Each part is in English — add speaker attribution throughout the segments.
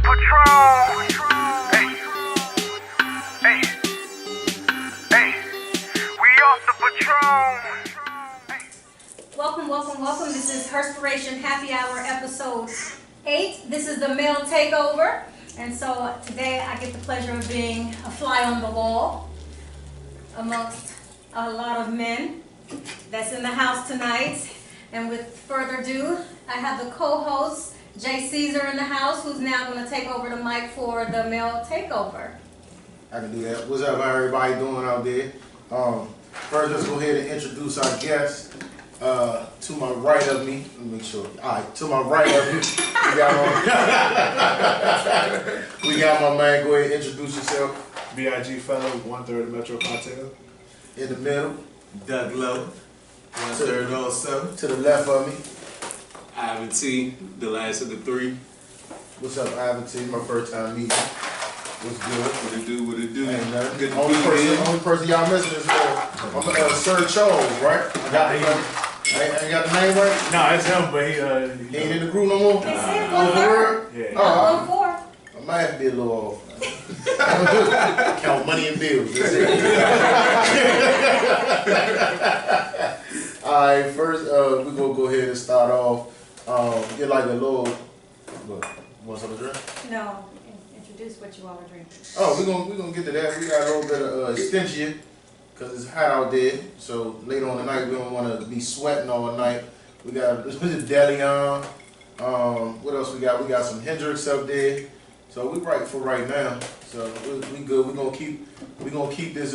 Speaker 1: Patrol. Hey, hey, hey, we off the patrol. Hey.
Speaker 2: Welcome. This is Herspiration Happy Hour episode 8. This is the male takeover. And so today I get the pleasure of being a fly on the wall amongst a lot of men that's in the house tonight. And with further ado, I have the co-host, Jay Caesar, in the house, who's now going to take over the mic for the male takeover.
Speaker 3: I can do that. What's up, how everybody doing out there? First, let's go ahead and introduce our guest. To my right of me, let me make sure. All right, to my right of me, we got my man. Go ahead and introduce yourself.
Speaker 4: BIG fellow, 1/3 of Metro Cartel.
Speaker 3: In the middle,
Speaker 5: Doug Lowe, 1/3 also.
Speaker 3: to the left of me.
Speaker 5: Ivan T, the last of the three.
Speaker 3: What's up, Ivan T? My first time meeting. What's good?
Speaker 5: What it do?
Speaker 3: Ain't nothing.
Speaker 5: Good to
Speaker 3: Only person y'all missing is I'm Sir Charles, right? I ain't got the name right?
Speaker 4: No, it's him, but
Speaker 3: He ain't in the group no more?
Speaker 2: They said
Speaker 3: Oh, for real?
Speaker 4: Yeah.
Speaker 3: Oh, I might have to be a little off. Count money and bills. That's it. All right, first we're gonna go ahead and start off. Get like a little. What? You want something to drink?
Speaker 2: No, introduce what you all are drinking.
Speaker 3: Oh, we're gonna get to that. We got a little bit of extension because it's hot out there. So later on tonight, we don't want to be sweating all night. We got a deli on. What else we got? We got some Hendrix up there. So we right for right now. So we good. We're gonna keep this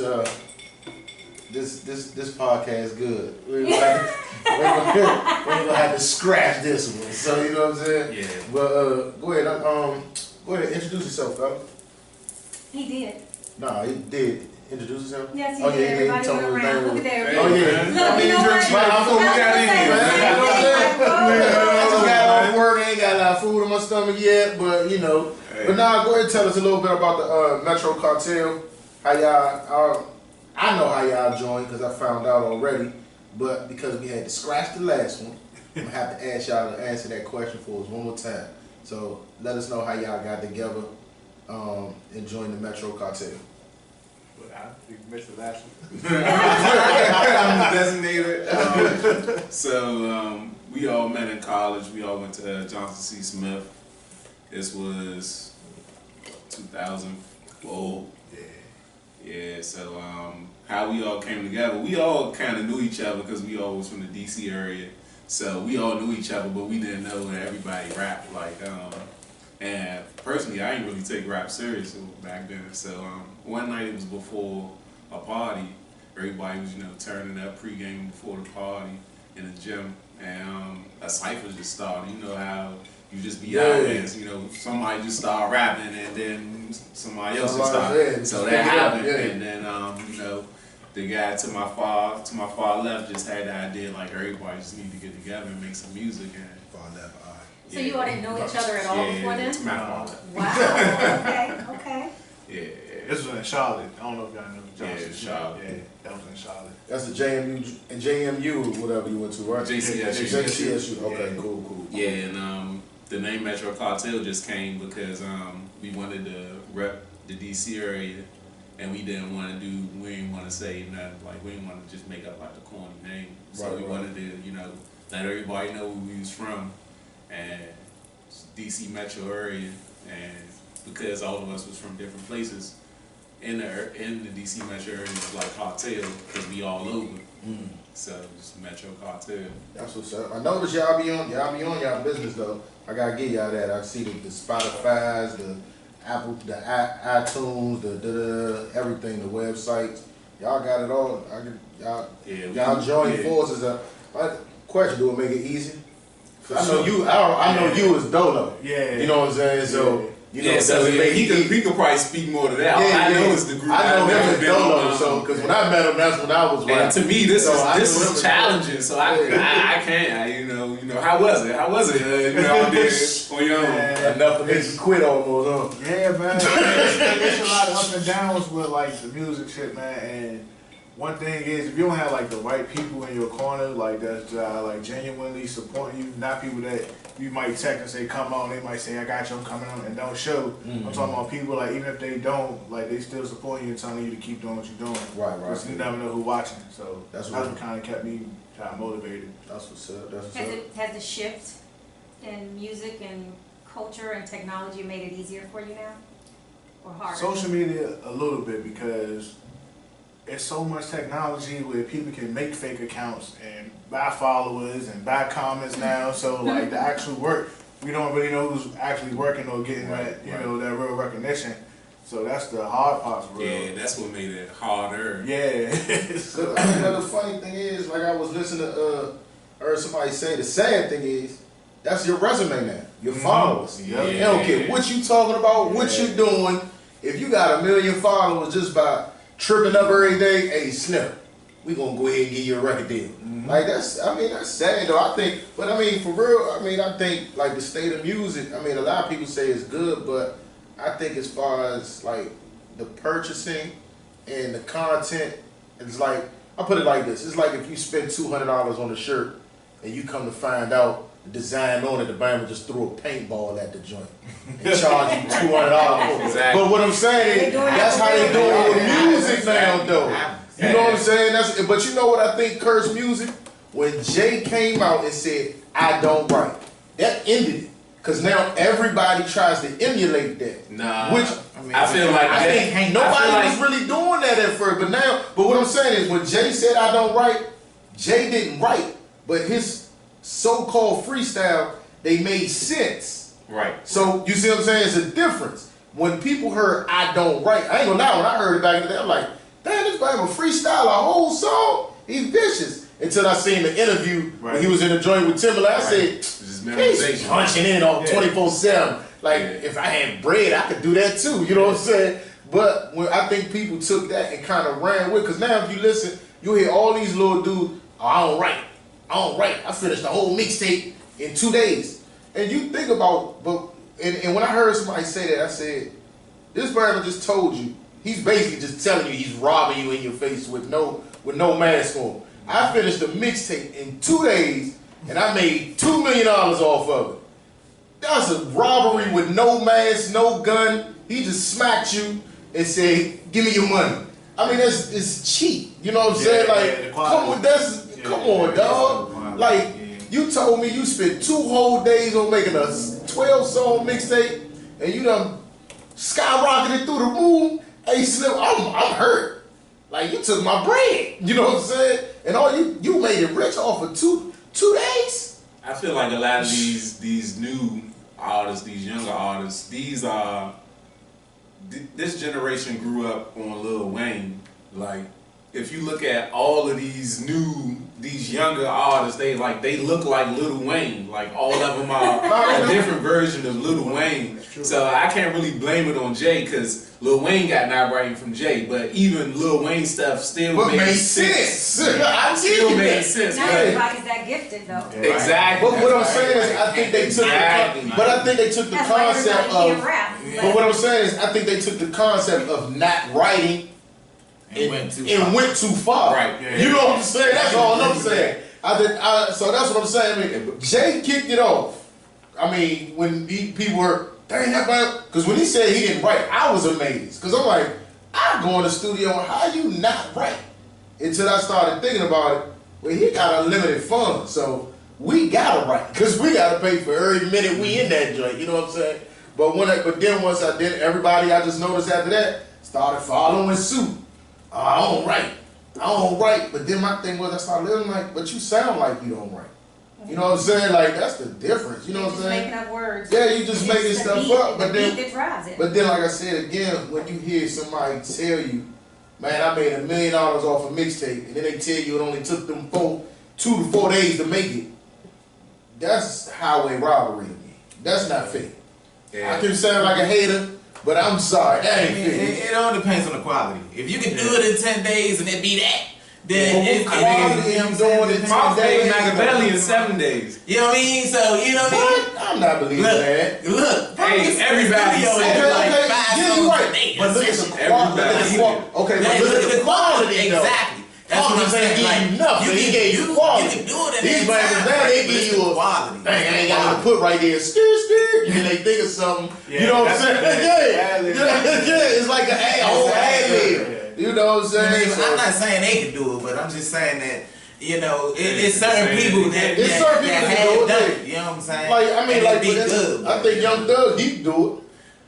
Speaker 3: this podcast good. We're gonna have to scratch this one. So you know what I'm saying?
Speaker 5: Yeah.
Speaker 3: But go ahead, introduce yourself, fella.
Speaker 2: He did.
Speaker 3: Nah, he did introduce himself.
Speaker 2: Yes, he
Speaker 3: Oh,
Speaker 2: did.
Speaker 3: yeah, he
Speaker 2: Everybody
Speaker 3: told
Speaker 2: went
Speaker 3: me his
Speaker 2: around.
Speaker 3: name
Speaker 2: Look at
Speaker 3: was-
Speaker 2: there.
Speaker 3: Oh yeah.
Speaker 2: Look, you know what?
Speaker 3: I'm from I just got off work, ain't got a lot of food in my stomach yet, but you know.
Speaker 5: Hey.
Speaker 3: But now go ahead and tell us a little bit about the Metro Cartel. How y'all? I know how y'all joined because I found out already, but because we had to scratch the last one, I'm gonna have to ask y'all to answer that question for us one more time. So let us know how y'all got together and joined the Metro Cartel.
Speaker 4: You missed the last one.
Speaker 5: I'm the designator. So we all met in college. We all went to Johnson C. Smith. This was 2004. Yeah. So how we all came together? We all kind of knew each other because we all was from the DC area. So we all knew each other, but we didn't know that everybody rapped like. And personally, I didn't really take rap serious back then. So one night it was before a party. Everybody was, turning up pregame before the party in the gym, and a cipher just started. You know how you just be out there, somebody just start rapping, and then somebody else just started. So that happened, and then the guy to my far left just had the idea like everybody just need to get together and make some music. And
Speaker 3: Far left eye.
Speaker 2: So you all didn't know each other at all before then?
Speaker 5: To my far left.
Speaker 2: Wow. Okay.
Speaker 5: Yeah.
Speaker 4: This was in Charlotte. I don't know if y'all know Johnson.
Speaker 5: Yeah, Charlotte.
Speaker 4: Yeah, that was in Charlotte.
Speaker 3: That's the JMU or whatever you went to, right?
Speaker 5: JCSU.
Speaker 3: JCSU. Okay, cool.
Speaker 5: Yeah, and the name Metro Cartel just came because we wanted to rep the DC area, and we didn't want to say nothing, like we didn't want to just make up like a corny name. So we wanted to, let everybody know where we was from, and DC Metro area, and because all of us was from different places in the DC Metro area, was like cartel because we all over. So just Metro Cartel.
Speaker 3: That's what's up. I noticed y'all be on y'all business though. I gotta give y'all that. I see the Spotify's, the Apple, the iTunes, the everything, the websites. Y'all got it all. Y'all join forces. Question: do it make it easy? I know you. I know you as Dolo.
Speaker 4: Yeah.
Speaker 3: You know what I'm saying? So.
Speaker 5: So he could probably speak more to that. All I know is the group.
Speaker 3: I know him as Dolo, so because when I met him, that's when I was.
Speaker 5: And to me, this is challenging. So I can't. How was it? On your own.
Speaker 3: Enough to make you quit almost, huh?
Speaker 4: Yeah, man. It's a lot of ups and downs with like the music shit, man. And one thing is, if you don't have like the right people in your corner, like that's like genuinely supporting you, not people that you might text and say come on, they might say I got you, I'm coming on, and don't show. I'm talking about people like even if they don't, like they still support you and telling you to keep doing what you're doing.
Speaker 3: Right.
Speaker 4: Because you never know who's watching. So
Speaker 3: That's
Speaker 4: that's
Speaker 3: right.
Speaker 4: what kind of kept me kind of motivated.
Speaker 3: That's what's up. That's what's up.
Speaker 2: Has the shift in music and culture and technology made it easier for you now? Or harder?
Speaker 4: Social media a little bit because it's so much technology where people can make fake accounts and buy followers and buy comments now. So like the actual work, we don't really know who's actually working or getting that, you know, that real recognition. So that's the hard part for real.
Speaker 5: Yeah, that's what made it harder.
Speaker 4: Yeah.
Speaker 3: So, you know, the funny thing is, like I was listening to, heard somebody say, the sad thing is, that's your resume now, your followers.
Speaker 4: Yeah.
Speaker 3: They don't care what you talking about, what you doing. If you got 1 million followers just by tripping up every day, hey, Snip, we gonna go ahead and give you a record deal. Like that's sad though. I think, but I mean, for real, I mean, I think like the state of music. I mean, a lot of people say it's good, but I think as far as like the purchasing and the content, it's like I put it like this: it's like if you spend $200 on a shirt and you come to find out the design on it, the band just threw a paintball at the joint and charge you $200.
Speaker 5: Exactly.
Speaker 3: But what I'm saying is, that's how they doing it with music now, though. You know what I'm saying? But you know what I think cursed music? When Jay came out and said, I don't write, that ended it. Because now everybody tries to emulate that.
Speaker 5: Nah,
Speaker 3: Which
Speaker 5: I feel like
Speaker 3: I think nobody was really doing that at first. But what I'm saying is when Jay said I don't write, Jay didn't write. But his so-called freestyle, they made sense.
Speaker 5: Right.
Speaker 3: So you see what I'm saying? It's a difference. When people heard I don't write, I ain't gonna lie, when I heard it back in the day, I'm like, damn, this guy will freestyle a whole song. He's vicious. Until I seen the interview when he was in the joint with Timberland, I said, he's punching in on 24/7. Like if I had bread, I could do that too. You know what I'm saying? But when I think people took that and kind of ran with, because now if you listen, you hear all these little dudes. Oh, I don't write. I finished the whole mixtape in 2 days. And you think about, and when I heard somebody say that, I said, this brother just told you. He's basically just telling you he's robbing you in your face with no mask on. I finished the mixtape in 2 days and I made $2 million off of it. That's a robbery with no mask, no gun. He just smacked you and said, give me your money. I mean, it's cheap. You know what I'm saying? Like, come on, dog. Like, you told me you spent 2 whole days on making a 12-song mixtape and you done skyrocketed through the moon. Hey, Slim, I'm hurt. Like, you took my bread. You know what I'm saying? And all you made it rich off of two days.
Speaker 5: I feel like a lot of these new artists, these younger artists, this generation grew up on Lil Wayne. Like, if you look at all of these younger artists, they look like Lil Wayne. Like all of them are a different version of Lil Wayne. So I can't really blame it on Jay because Lil Wayne got not writing from Jay, but even Lil Wayne stuff still made sense.
Speaker 3: I
Speaker 5: still made sense.
Speaker 2: Not everybody's that gifted though.
Speaker 5: Exactly.
Speaker 3: But what I'm saying is, I think they took the concept of. But what I'm saying is, I think they took the concept of not writing. It went too far.
Speaker 5: Right.
Speaker 3: Yeah. You know what I'm saying? That's all I'm saying. So that's what I'm saying. I mean, Jay kicked it off. I mean, when people were, because when he said he didn't write, I was amazed. Because I'm like, I go in the studio and how you not write? Until I started thinking about it, well, he got unlimited funds. So we got to write. Because we got to pay for every minute we in that joint. You know what I'm saying? But then once I did, everybody I just noticed after that started following suit. I don't write. But then my thing was I started living like, but you sound like you don't write. You know what I'm saying? Like, that's the difference. You know what I'm saying?
Speaker 2: Making up words.
Speaker 3: Yeah, you just making stuff up. But then,
Speaker 2: drives it.
Speaker 3: like I said again, when you hear somebody tell you, man, I made $1 million off a mixtape, and then they tell you it only took them 2 to 4 days to make it, that's highway robbery to me. That's not fair. Yeah. I can sound like a hater, but I'm sorry, that ain't fair.
Speaker 6: It all depends on the quality. If you can do it in 10 days and it be that, then it's
Speaker 3: doing it 10 days.
Speaker 5: Machiavelli in 7 days.
Speaker 6: You know what I mean? So, you know what I mean?
Speaker 3: I'm not believing that.
Speaker 6: Look,
Speaker 5: hey, everybody
Speaker 3: yeah, you're right. But look at the quality. Okay, but look at the quality, though.
Speaker 6: Exactly. That's what I'm
Speaker 3: Artists ain't
Speaker 6: saying. Like,
Speaker 3: give you nothing.
Speaker 6: you
Speaker 3: They
Speaker 6: can
Speaker 3: gave
Speaker 6: you
Speaker 3: you quality.
Speaker 6: can do it at
Speaker 3: These
Speaker 6: that
Speaker 3: rappers
Speaker 6: time,
Speaker 3: now,
Speaker 6: right?
Speaker 3: they
Speaker 6: But
Speaker 3: give
Speaker 6: it's
Speaker 3: you
Speaker 6: the
Speaker 3: a
Speaker 6: quality.
Speaker 3: dang, I ain't got to put right there, skirt, and then they think of something.
Speaker 4: Yeah,
Speaker 3: You know what I'm
Speaker 4: that's-
Speaker 3: saying?
Speaker 4: ad-lib.
Speaker 3: Yeah, it's like a whole ad lib. You know what I'm saying?
Speaker 6: I'm not saying they can do it, but I'm just saying that, you know, it's certain
Speaker 5: saying
Speaker 6: people
Speaker 5: it.
Speaker 6: that,
Speaker 3: It's certain people that
Speaker 6: have
Speaker 3: do it,
Speaker 6: done
Speaker 3: yeah.
Speaker 6: it. You know what I'm saying?
Speaker 3: Like, I mean,
Speaker 6: And
Speaker 3: like,
Speaker 6: it be
Speaker 3: for instance,
Speaker 6: good.
Speaker 3: I think Young Thug, he can do it.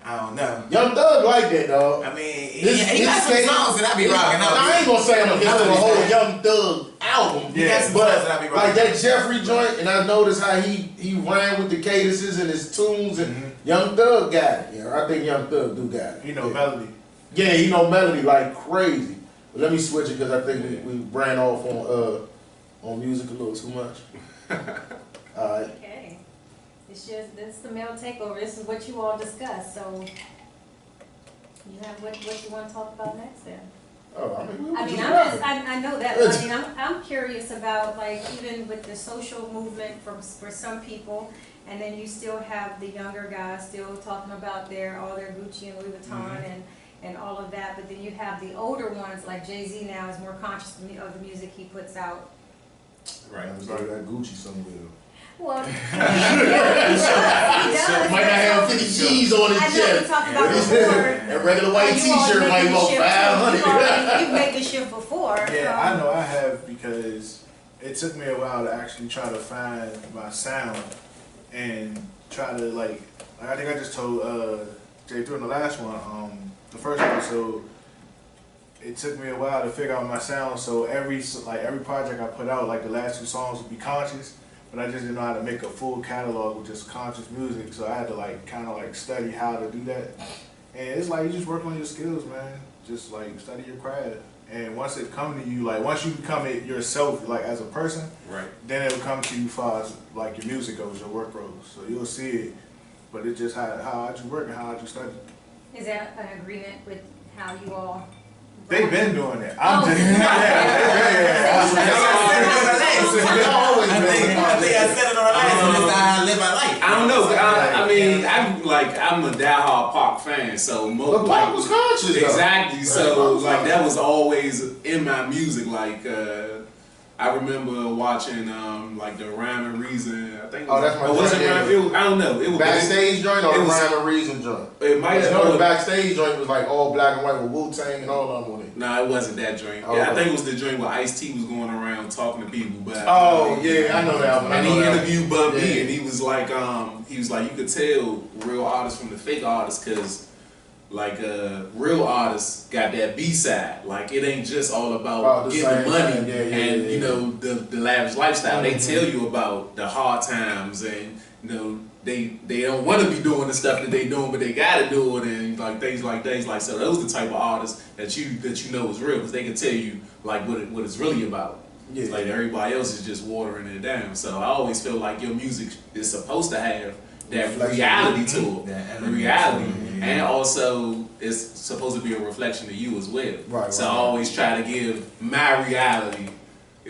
Speaker 6: I don't know.
Speaker 3: Young Thug like that, dog.
Speaker 6: I mean,
Speaker 3: This-
Speaker 6: he
Speaker 3: this
Speaker 6: got some
Speaker 3: case-
Speaker 6: songs that I be rocking out.
Speaker 3: I ain't gonna say I'm against the
Speaker 6: Melodies,
Speaker 3: whole
Speaker 6: man.
Speaker 3: Young Thug album.
Speaker 6: He got some
Speaker 3: But
Speaker 6: songs that I be rocking
Speaker 3: like that
Speaker 6: out.
Speaker 3: Jeffrey joint, and I noticed how he ran with the cadences and his tunes, and Young Thug got it. Yeah, I think Young Thug do got it.
Speaker 4: You know,
Speaker 3: yeah.
Speaker 4: melody.
Speaker 3: Yeah, he know melody like crazy. But let me switch it because I think we ran off on music a little too much. All right.
Speaker 2: Okay. It's just, this is the male takeover. This is what you all discussed, so you have what you want to talk about next then?
Speaker 3: Oh, I mean, we
Speaker 2: I mean,
Speaker 3: just
Speaker 2: I'm
Speaker 3: rapping.
Speaker 2: just, I know that, but I mean, I'm curious about, like, even with the social movement for some people, and then you still have the younger guys still talking about all their Gucci and Louis Vuitton and all of that, but then you have the older ones, like Jay-Z now is more conscious of the music he puts out.
Speaker 5: Right.
Speaker 3: I'm sorry, that Gucci somewhere.
Speaker 2: Well, he does.
Speaker 3: Might not have 50 G's on his
Speaker 2: I know we
Speaker 3: chest.
Speaker 2: talked about before.
Speaker 3: That regular white
Speaker 2: You all
Speaker 3: T-shirt
Speaker 2: made
Speaker 3: might
Speaker 2: the
Speaker 3: be about
Speaker 2: shift,
Speaker 3: 500.
Speaker 2: You've made the shift before.
Speaker 4: Yeah, I know I have because it took me a while to actually try to find my sound and try to like I think I just told Jay during the last one, the first episode, it took me a while to figure out my sound. So every project I put out, like the last 2 songs would be conscious, but I just didn't know how to make a full catalog with just conscious music. So I had to like kind of like study how to do that. And it's like you just work on your skills, man. Just like study your craft. And once it come to you, like once you become it yourself, like as a person,
Speaker 5: Right.
Speaker 4: then it'll come to you as far as like your music goes, your work goes. So you'll see it. But it's just how you work and how you study.
Speaker 2: Is that an agreement with how you all?
Speaker 4: They've been doing it.
Speaker 2: Oh.
Speaker 4: I'm just
Speaker 6: I think I said it on the last one. It's how I live my life.
Speaker 5: I don't know. I mean, I'm a diehard Pac fan, so
Speaker 3: But Pac was conscious, though.
Speaker 5: exactly.
Speaker 3: Right,
Speaker 5: So
Speaker 3: Pac was
Speaker 5: like
Speaker 3: conscious.
Speaker 5: that was always in my music. Like I remember watching like the Rhyme and Reason. I think.
Speaker 3: Oh, that's my
Speaker 5: was it
Speaker 3: joint,
Speaker 5: Rhyme?
Speaker 3: yeah.
Speaker 5: It was, I don't know. It was
Speaker 3: Backstage joint or
Speaker 5: it
Speaker 3: the
Speaker 5: was-
Speaker 3: Rhyme and Reason joint?
Speaker 5: It might
Speaker 3: You
Speaker 5: have.
Speaker 3: know the backstage joint was like all black and white with Wu-Tang and all of them on it.
Speaker 5: No, it wasn't that joint.
Speaker 3: Oh,
Speaker 5: Yeah, I
Speaker 3: okay.
Speaker 5: think it was the joint where Ice-T was going around talking to people. But
Speaker 3: Oh, yeah, I know that one. I
Speaker 5: And
Speaker 3: know
Speaker 5: he
Speaker 3: that one.
Speaker 5: interviewed Bun B,
Speaker 3: Yeah.
Speaker 5: and he was like, you could tell real artists from the fake artists, cause like real artists got that B side. Like it ain't just all about
Speaker 3: the
Speaker 5: getting
Speaker 3: same
Speaker 5: money
Speaker 3: thing. Yeah,
Speaker 5: and
Speaker 3: yeah.
Speaker 5: you know the lavish lifestyle. They
Speaker 3: Mhm.
Speaker 5: tell you about the hard times, and you know they don't want to be doing the stuff that they doing, but they gotta do it, and like things like that. Like so, those the type of artists that you know is real, because they can tell you like what it's really about.
Speaker 3: Yeah.
Speaker 5: Like everybody else is just watering it down. So I always feel like your music is supposed to have that
Speaker 3: Reflection.
Speaker 5: reality to it,
Speaker 6: That
Speaker 5: the
Speaker 6: element
Speaker 5: reality,
Speaker 6: to it, yeah.
Speaker 5: and also it's supposed to be a reflection of you as well.
Speaker 3: Right,
Speaker 5: So I
Speaker 3: right.
Speaker 5: always try to give my reality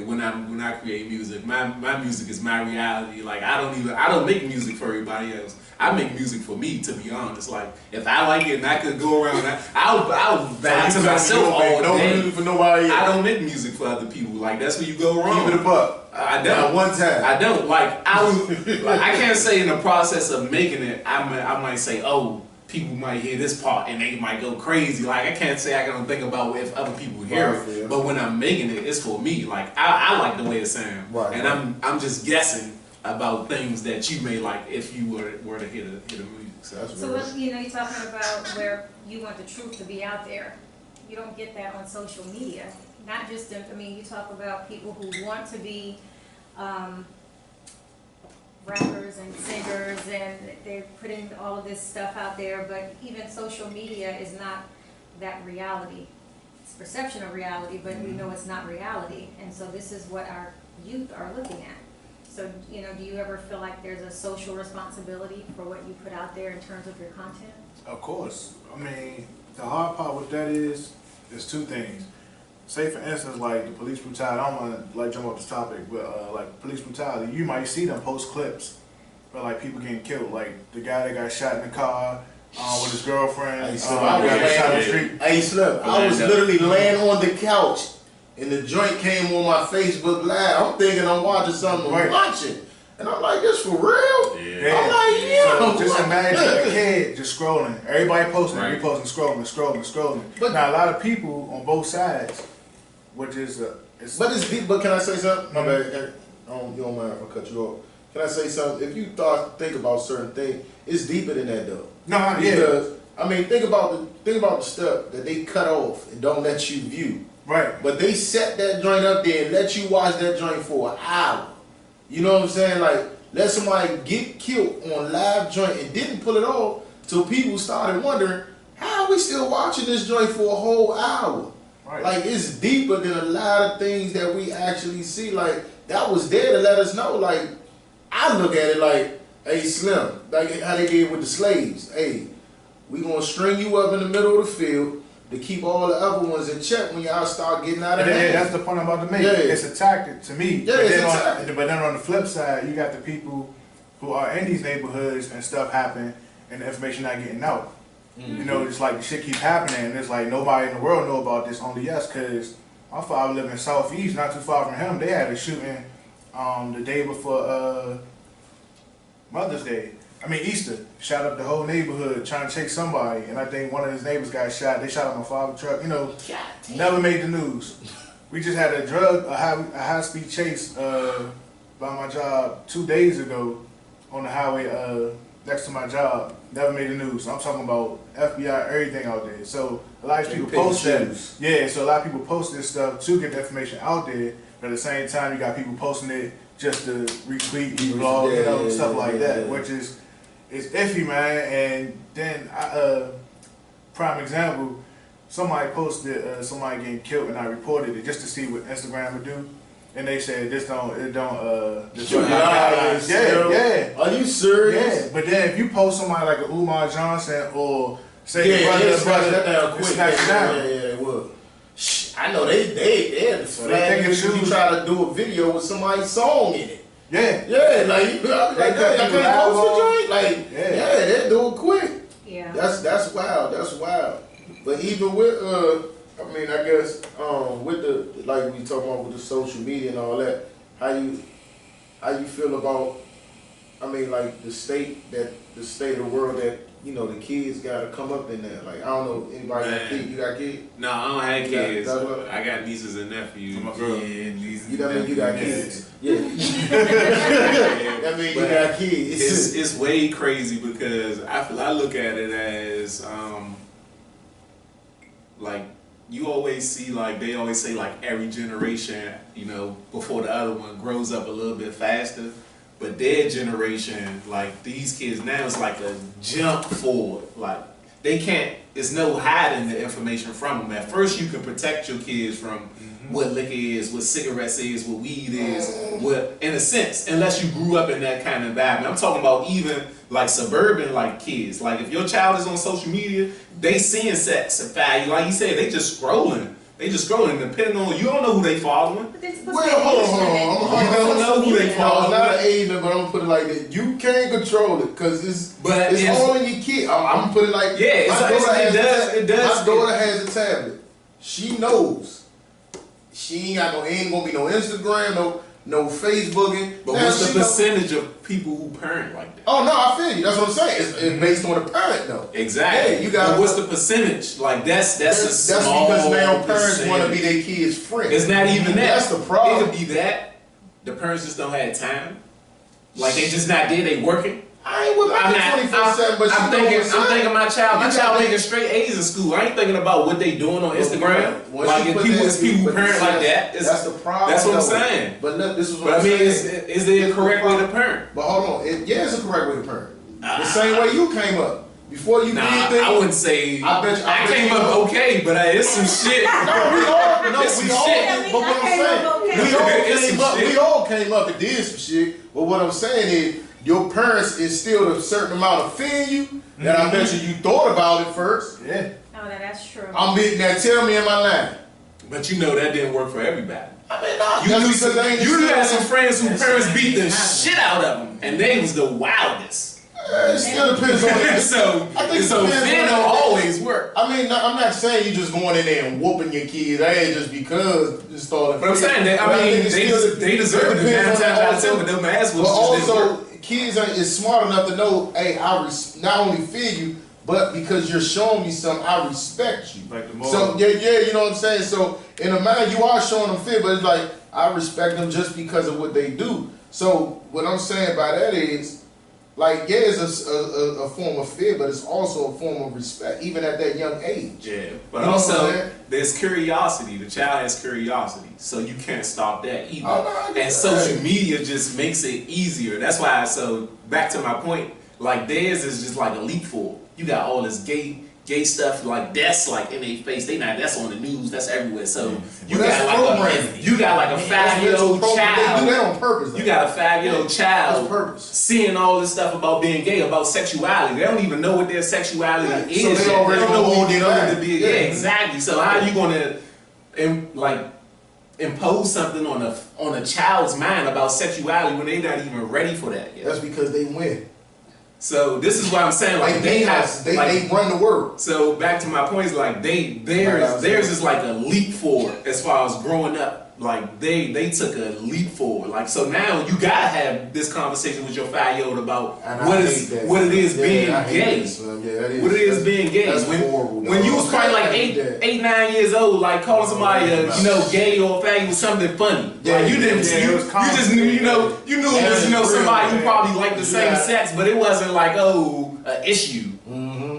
Speaker 5: when I create music. My music is my reality. Like I don't make music for everybody else. I make music for me, to be honest. Like if I like it and I could go around, I'll vibe to myself all
Speaker 3: No
Speaker 5: day.
Speaker 3: music for nobody
Speaker 5: I
Speaker 3: else.
Speaker 5: don't make music for other people. Like that's where you go wrong.
Speaker 3: Keep it a buck.
Speaker 5: I
Speaker 3: Now,
Speaker 5: don't.
Speaker 3: one time.
Speaker 5: I don't. Like I can't say in the process of making it. I might say, oh, people might hear this part and they might go crazy. Like I can't say I don't think about if other people hear
Speaker 3: Right,
Speaker 5: it.
Speaker 3: yeah.
Speaker 5: But when I'm making it, it's for me. Like I like the way it sounds,
Speaker 3: Right,
Speaker 5: and
Speaker 3: right.
Speaker 5: I'm just guessing about things that you may like if you were to hear the music. So
Speaker 3: That's
Speaker 2: So
Speaker 3: real.
Speaker 2: what, you're talking about where you want the truth to be out there. You don't get that on social media. Not just, you talk about people who want to be rappers and singers, and they're putting all of this stuff out there, but even social media is not that reality. It's perception of reality, but we know it's not reality. And so this is what our youth are looking at. So, do you ever feel like there's a social responsibility for what you put out there in terms of your content?
Speaker 4: Of course. I mean, the hard part with that is 2 things. Say for instance, like the police brutality. I don't want to like jump off this topic, but like police brutality, you might see them post clips, but like people getting killed. Like the guy that got shot in the car with his girlfriend.
Speaker 3: Hey,
Speaker 4: He
Speaker 3: Slim,
Speaker 4: got shot in the street.
Speaker 3: Hey, Slim, I was literally laying on the couch and the joint came on my Facebook Live. I'm thinking I'm watching something I'm watching. And I'm like, this for real?
Speaker 5: Yeah.
Speaker 3: I'm like, yeah.
Speaker 4: So just imagine a kid just scrolling. Everybody posting, reposting, scrolling. But now a lot of people on both sides, which is
Speaker 3: but it's deep. But can I say something? My bad. You don't mind if I cut you off? Can I say something? If you think about certain things, it's deeper than that though.
Speaker 4: No,
Speaker 3: because I mean, think about the stuff that they cut off and don't let you view.
Speaker 4: Right.
Speaker 3: But they set that joint up there and let you watch that joint for an hour. You know what I'm saying? Like, let somebody get killed on live joint and didn't pull it off till people started wondering, how are we still watching this joint for a whole hour? Right. Like, it's deeper than a lot of things that we actually see. Like, that was there to let us know. Like, I look at it like, hey, Slim, like how they did with the slaves. Hey, we gonna string you up in the middle of the field to keep all the other ones in check when y'all start getting out of hand.
Speaker 4: Yeah, that's the point I'm about to make.
Speaker 3: Yeah.
Speaker 4: It's a tactic to me.
Speaker 3: Yeah, it's a tactic.
Speaker 4: But then on the flip side, you got the people who are in these neighborhoods and stuff happen and the information not getting out. Mm-hmm. You know, it's like the shit keep happening and it's like nobody in the world know about this, only us, because my father lived in Southeast, not too far from him. They had a shooting the day before Mother's Day. Easter. Shot up the whole neighborhood trying to take somebody, and I think one of his neighbors got shot. They shot up my father's truck. You know, never made the news. We just had a high-speed chase by my job 2 days ago on the highway next to my job. Never made the news. I'm talking about FBI, everything out there. So a lot of people post that. Yeah, so a lot of people post this stuff to get the information out there, but at the same time, you got people posting it just to retweet, vlog, stuff like that, which is it's iffy, man. And then, prime example, somebody posted somebody getting killed, and I reported it just to see what Instagram would do. And they said this don't. Yeah.
Speaker 3: Are you serious?
Speaker 4: Yeah. But then if you post somebody like a Umar Johnson or say
Speaker 3: scratch that down quick.
Speaker 4: Yeah,
Speaker 3: it will. I know they had the flag. You try to do a video with somebody's song in it. Yeah, like you can't post the joint. Like, they do it quick.
Speaker 2: Yeah.
Speaker 3: That's wild. But even with I guess with the, like we talking about with the social media and all that, how you feel about like the state of the world that the kids gotta come up in there. Like, I don't know, anybody got kids? You got kids?
Speaker 5: No, I don't have kids. I got nieces and nephews.
Speaker 3: You got kids. Yeah. That means you got kids.
Speaker 5: It's way crazy because I look at it as like you always see, like they always say, like every generation, before the other one grows up a little bit faster. But their generation, like these kids now, it's like a jump forward. Like they can't, it's no hiding the information from them. At first you can protect your kids from what liquor is, what cigarettes is, what weed is, what, in a sense, unless you grew up in that kind of environment. I'm talking about even like suburban like kids. Like if your child is on social media, they seeing sex and value. Like you said, they just scrolling. Depending on, you don't know who they following.
Speaker 3: Well, hold on.
Speaker 5: You don't know who they following.
Speaker 3: No, it's not an age limit, but I'm gonna put it like this. You can't control it because it's all in your kid. I'm gonna put it like
Speaker 5: it does.
Speaker 3: My daughter has a tablet. She knows. She ain't gonna be no Instagram, no Facebooking.
Speaker 5: But what's the percentage of people who parent like that?
Speaker 3: Oh no, I feel you. That's what I'm saying. It's based on the parent though.
Speaker 5: Exactly.
Speaker 3: Yeah, you got.
Speaker 5: But what's the percentage? Like that's a small
Speaker 3: because now parents
Speaker 5: percentage.
Speaker 3: want to be their kids' friend.
Speaker 5: It's not even that.
Speaker 3: That's the problem.
Speaker 5: It could be that the parents just don't have time. Like they just not there. They working.
Speaker 3: I ain't with my 24/7, but
Speaker 5: I'm thinking my child making straight A's in school. I ain't thinking about what they doing on Instagram. Like if people parent like that,
Speaker 3: that's the problem.
Speaker 5: That's what I'm saying.
Speaker 3: But look, this is what I'm saying.
Speaker 5: Is there a correct way to parent?
Speaker 3: But hold on, it's a correct way to parent. The same way you came up. Before you did things,
Speaker 5: I wouldn't say. I came up okay, but it's some shit.
Speaker 3: We all came up and did some shit. But what I'm saying is, your parents instilled a certain amount of fear in you that I bet you thought about it first.
Speaker 4: Yeah.
Speaker 2: Oh, that's true.
Speaker 3: I'm beating that. Tell me, am I lying?
Speaker 5: But that didn't work for everybody.
Speaker 3: You
Speaker 5: had some friends whose parents beat the shit out of them, and they was the wildest.
Speaker 3: It still depends on it.
Speaker 6: So,
Speaker 3: I think it
Speaker 6: so
Speaker 3: depends
Speaker 6: fear
Speaker 3: on
Speaker 6: don't
Speaker 3: the-
Speaker 6: always work.
Speaker 3: I mean, I'm not saying you just going in there and whooping your kids. That ain't just because it's starting.
Speaker 6: But I'm saying that, I mean, they deserve it. 9 times out of 10 with them ass
Speaker 3: But
Speaker 6: whoops just didn't work.
Speaker 3: also, kids is smart enough to know, hey, not only fear you, but because you're showing me something, I respect you.
Speaker 4: Like the
Speaker 3: So yeah, you know what I'm saying. So in a mind, you are showing them fear, but it's like I respect them just because of what they do. So what I'm saying by that is, like, yeah, it's a form of fear, but it's also a form of respect, even at that young age.
Speaker 6: Yeah, but
Speaker 3: You know what I'm
Speaker 6: also
Speaker 3: saying?
Speaker 6: there's curiosity. The child has curiosity, so you can't stop that either.
Speaker 3: Oh, no, I get
Speaker 6: And
Speaker 3: that.
Speaker 6: social media just makes it easier. That's why. So back to my point, like theirs is just like a leap forward. You got all this gay stuff, like that's like in their face. That's on the news. That's everywhere. So you
Speaker 3: Well,
Speaker 6: got
Speaker 3: that's
Speaker 6: like
Speaker 3: programming.
Speaker 6: you got like a 5-year-old
Speaker 3: They do
Speaker 6: child.
Speaker 3: that on purpose. Though.
Speaker 6: You got a 5-year-old
Speaker 3: That's
Speaker 6: child
Speaker 3: purpose.
Speaker 6: seeing all this stuff about being gay, about sexuality. They don't even know what their sexuality
Speaker 3: Right.
Speaker 6: is.
Speaker 3: So they
Speaker 6: yet.
Speaker 3: already
Speaker 6: don't
Speaker 3: know
Speaker 6: what
Speaker 3: all
Speaker 6: it
Speaker 3: that.
Speaker 6: is to be.
Speaker 3: Yeah.
Speaker 6: Yeah, exactly. So how are you gonna impose something on a child's mind about sexuality when they're not even ready for that yet?
Speaker 3: That's because they win.
Speaker 6: So this is why I'm saying like they have
Speaker 3: they run the world.
Speaker 6: So back to my point is like theirs is like a leap forward as far as growing up. Like they took a leap forward. Like so now you gotta have this conversation with your 5-year-old about
Speaker 3: And
Speaker 6: what
Speaker 3: I
Speaker 6: is
Speaker 3: hate that.
Speaker 6: what it is being
Speaker 3: I hate
Speaker 6: gay.
Speaker 3: that, son. Yeah, that is,
Speaker 6: What it is being gay.
Speaker 3: That's
Speaker 6: When,
Speaker 3: horrible.
Speaker 6: when you was probably like
Speaker 3: I hate that.
Speaker 6: 8, 9 years old, like calling somebody gay or faggot was something funny.
Speaker 3: Yeah,
Speaker 6: Like you didn't
Speaker 3: yeah,
Speaker 6: you,
Speaker 4: it was
Speaker 6: you just knew you knew it was
Speaker 3: Yeah,
Speaker 6: somebody
Speaker 3: real,
Speaker 6: who probably liked the same
Speaker 3: Yeah.
Speaker 6: sex, but it wasn't like an issue.
Speaker 3: Mm-hmm.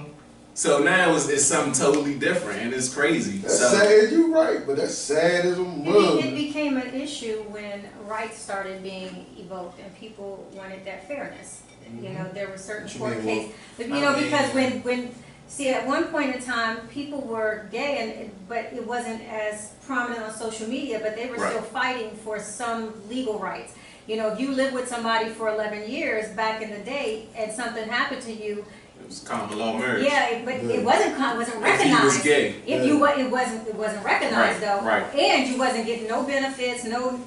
Speaker 6: So now it's something totally different, and it's crazy.
Speaker 3: That's
Speaker 6: So,
Speaker 3: sad. You're right, but that's sad as a mother.
Speaker 2: It became an issue when rights started being evoked and people wanted that fairness. You know, there were certain
Speaker 3: What you
Speaker 2: court
Speaker 3: mean,
Speaker 2: cases. But, you know, because see, at one point in time, people were gay, but it wasn't as prominent on social media, but they were
Speaker 6: Right.
Speaker 2: still fighting for some legal rights. You know, if you lived with somebody for 11 years back in the day and something happened to you,
Speaker 6: it was common law marriage.
Speaker 2: yeah, but it wasn't
Speaker 6: If
Speaker 2: recognized.
Speaker 6: he was gay.
Speaker 2: It wasn't recognized
Speaker 6: Right,
Speaker 2: though,
Speaker 6: right.
Speaker 2: and you wasn't getting no benefits, no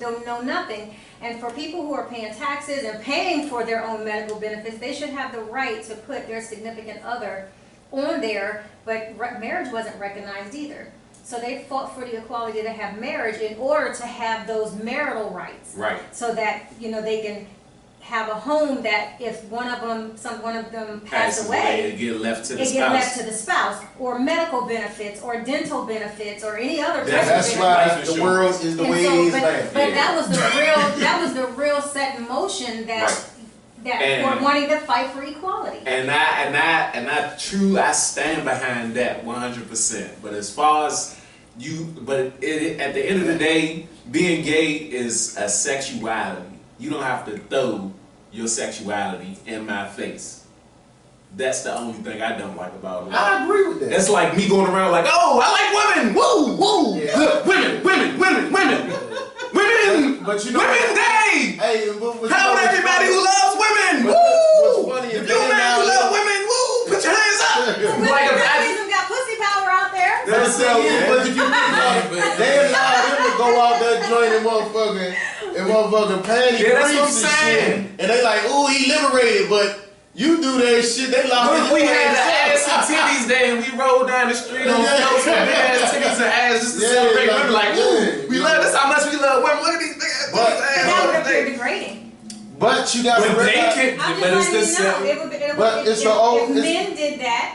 Speaker 2: nothing. And for people who are paying taxes and paying for their own medical benefits, they should have the right to put their significant other on there. But marriage wasn't recognized either, so they fought for the equality to have marriage in order to have those marital rights,
Speaker 6: Right.
Speaker 2: so that they can have a home that if one of them passed away,
Speaker 6: it get left to the
Speaker 2: it
Speaker 6: spouse.
Speaker 2: get left to the spouse, or medical benefits, or dental benefits, or any other type of
Speaker 3: That's
Speaker 2: benefit.
Speaker 3: why
Speaker 6: Life
Speaker 3: the
Speaker 6: insurance.
Speaker 3: world is the
Speaker 2: And
Speaker 3: way
Speaker 2: so,
Speaker 3: it is
Speaker 2: but,
Speaker 3: now.
Speaker 2: but
Speaker 6: Yeah.
Speaker 2: that was the real set in motion that
Speaker 6: And-
Speaker 2: for wanting to fight for equality.
Speaker 6: And I stand behind that 100%. But as far as at the end of the day, being gay is a sexuality. You don't have to throw your sexuality in my face. That's the only thing I don't like about it.
Speaker 3: I agree with that.
Speaker 6: That's like me going around like, oh, I like women, woo, woo,
Speaker 3: Yeah.
Speaker 6: look, women,
Speaker 3: But you know
Speaker 6: women day.
Speaker 3: Hey, but
Speaker 6: How about everybody who loves women?
Speaker 3: But
Speaker 6: Woo!
Speaker 3: what's funny
Speaker 6: If
Speaker 3: is
Speaker 6: you
Speaker 3: they
Speaker 6: man
Speaker 3: now-
Speaker 6: who love women, woo! Put your hands up.
Speaker 2: Women
Speaker 6: Like if
Speaker 2: have got pussy power out there.
Speaker 3: That's so, but if you think about it, they allow them to go out that joint and motherfucking panty
Speaker 6: Yeah, that's what I'm
Speaker 3: briefs and
Speaker 6: saying.
Speaker 3: shit. And they like, ooh, he liberated, but you do that shit, they lock
Speaker 6: What if we had the ass and
Speaker 3: titties?
Speaker 6: titties day and we rolled down the street on
Speaker 3: Yeah.
Speaker 6: floats with big ass titties and ass just to
Speaker 3: Yeah,
Speaker 6: celebrate
Speaker 3: like,
Speaker 6: women? Like,
Speaker 3: yeah.
Speaker 6: ooh, we love this. How much we love women. Look at these big ass
Speaker 3: But-
Speaker 6: titties
Speaker 2: That
Speaker 6: and
Speaker 2: would
Speaker 6: ass.
Speaker 2: appear degrading.
Speaker 3: But you gotta
Speaker 6: But they
Speaker 3: realize,
Speaker 6: can,
Speaker 2: I'm
Speaker 6: but
Speaker 2: just
Speaker 6: it's
Speaker 2: letting
Speaker 6: the
Speaker 2: you know.
Speaker 3: But it's
Speaker 2: if
Speaker 3: the old-
Speaker 2: men did that,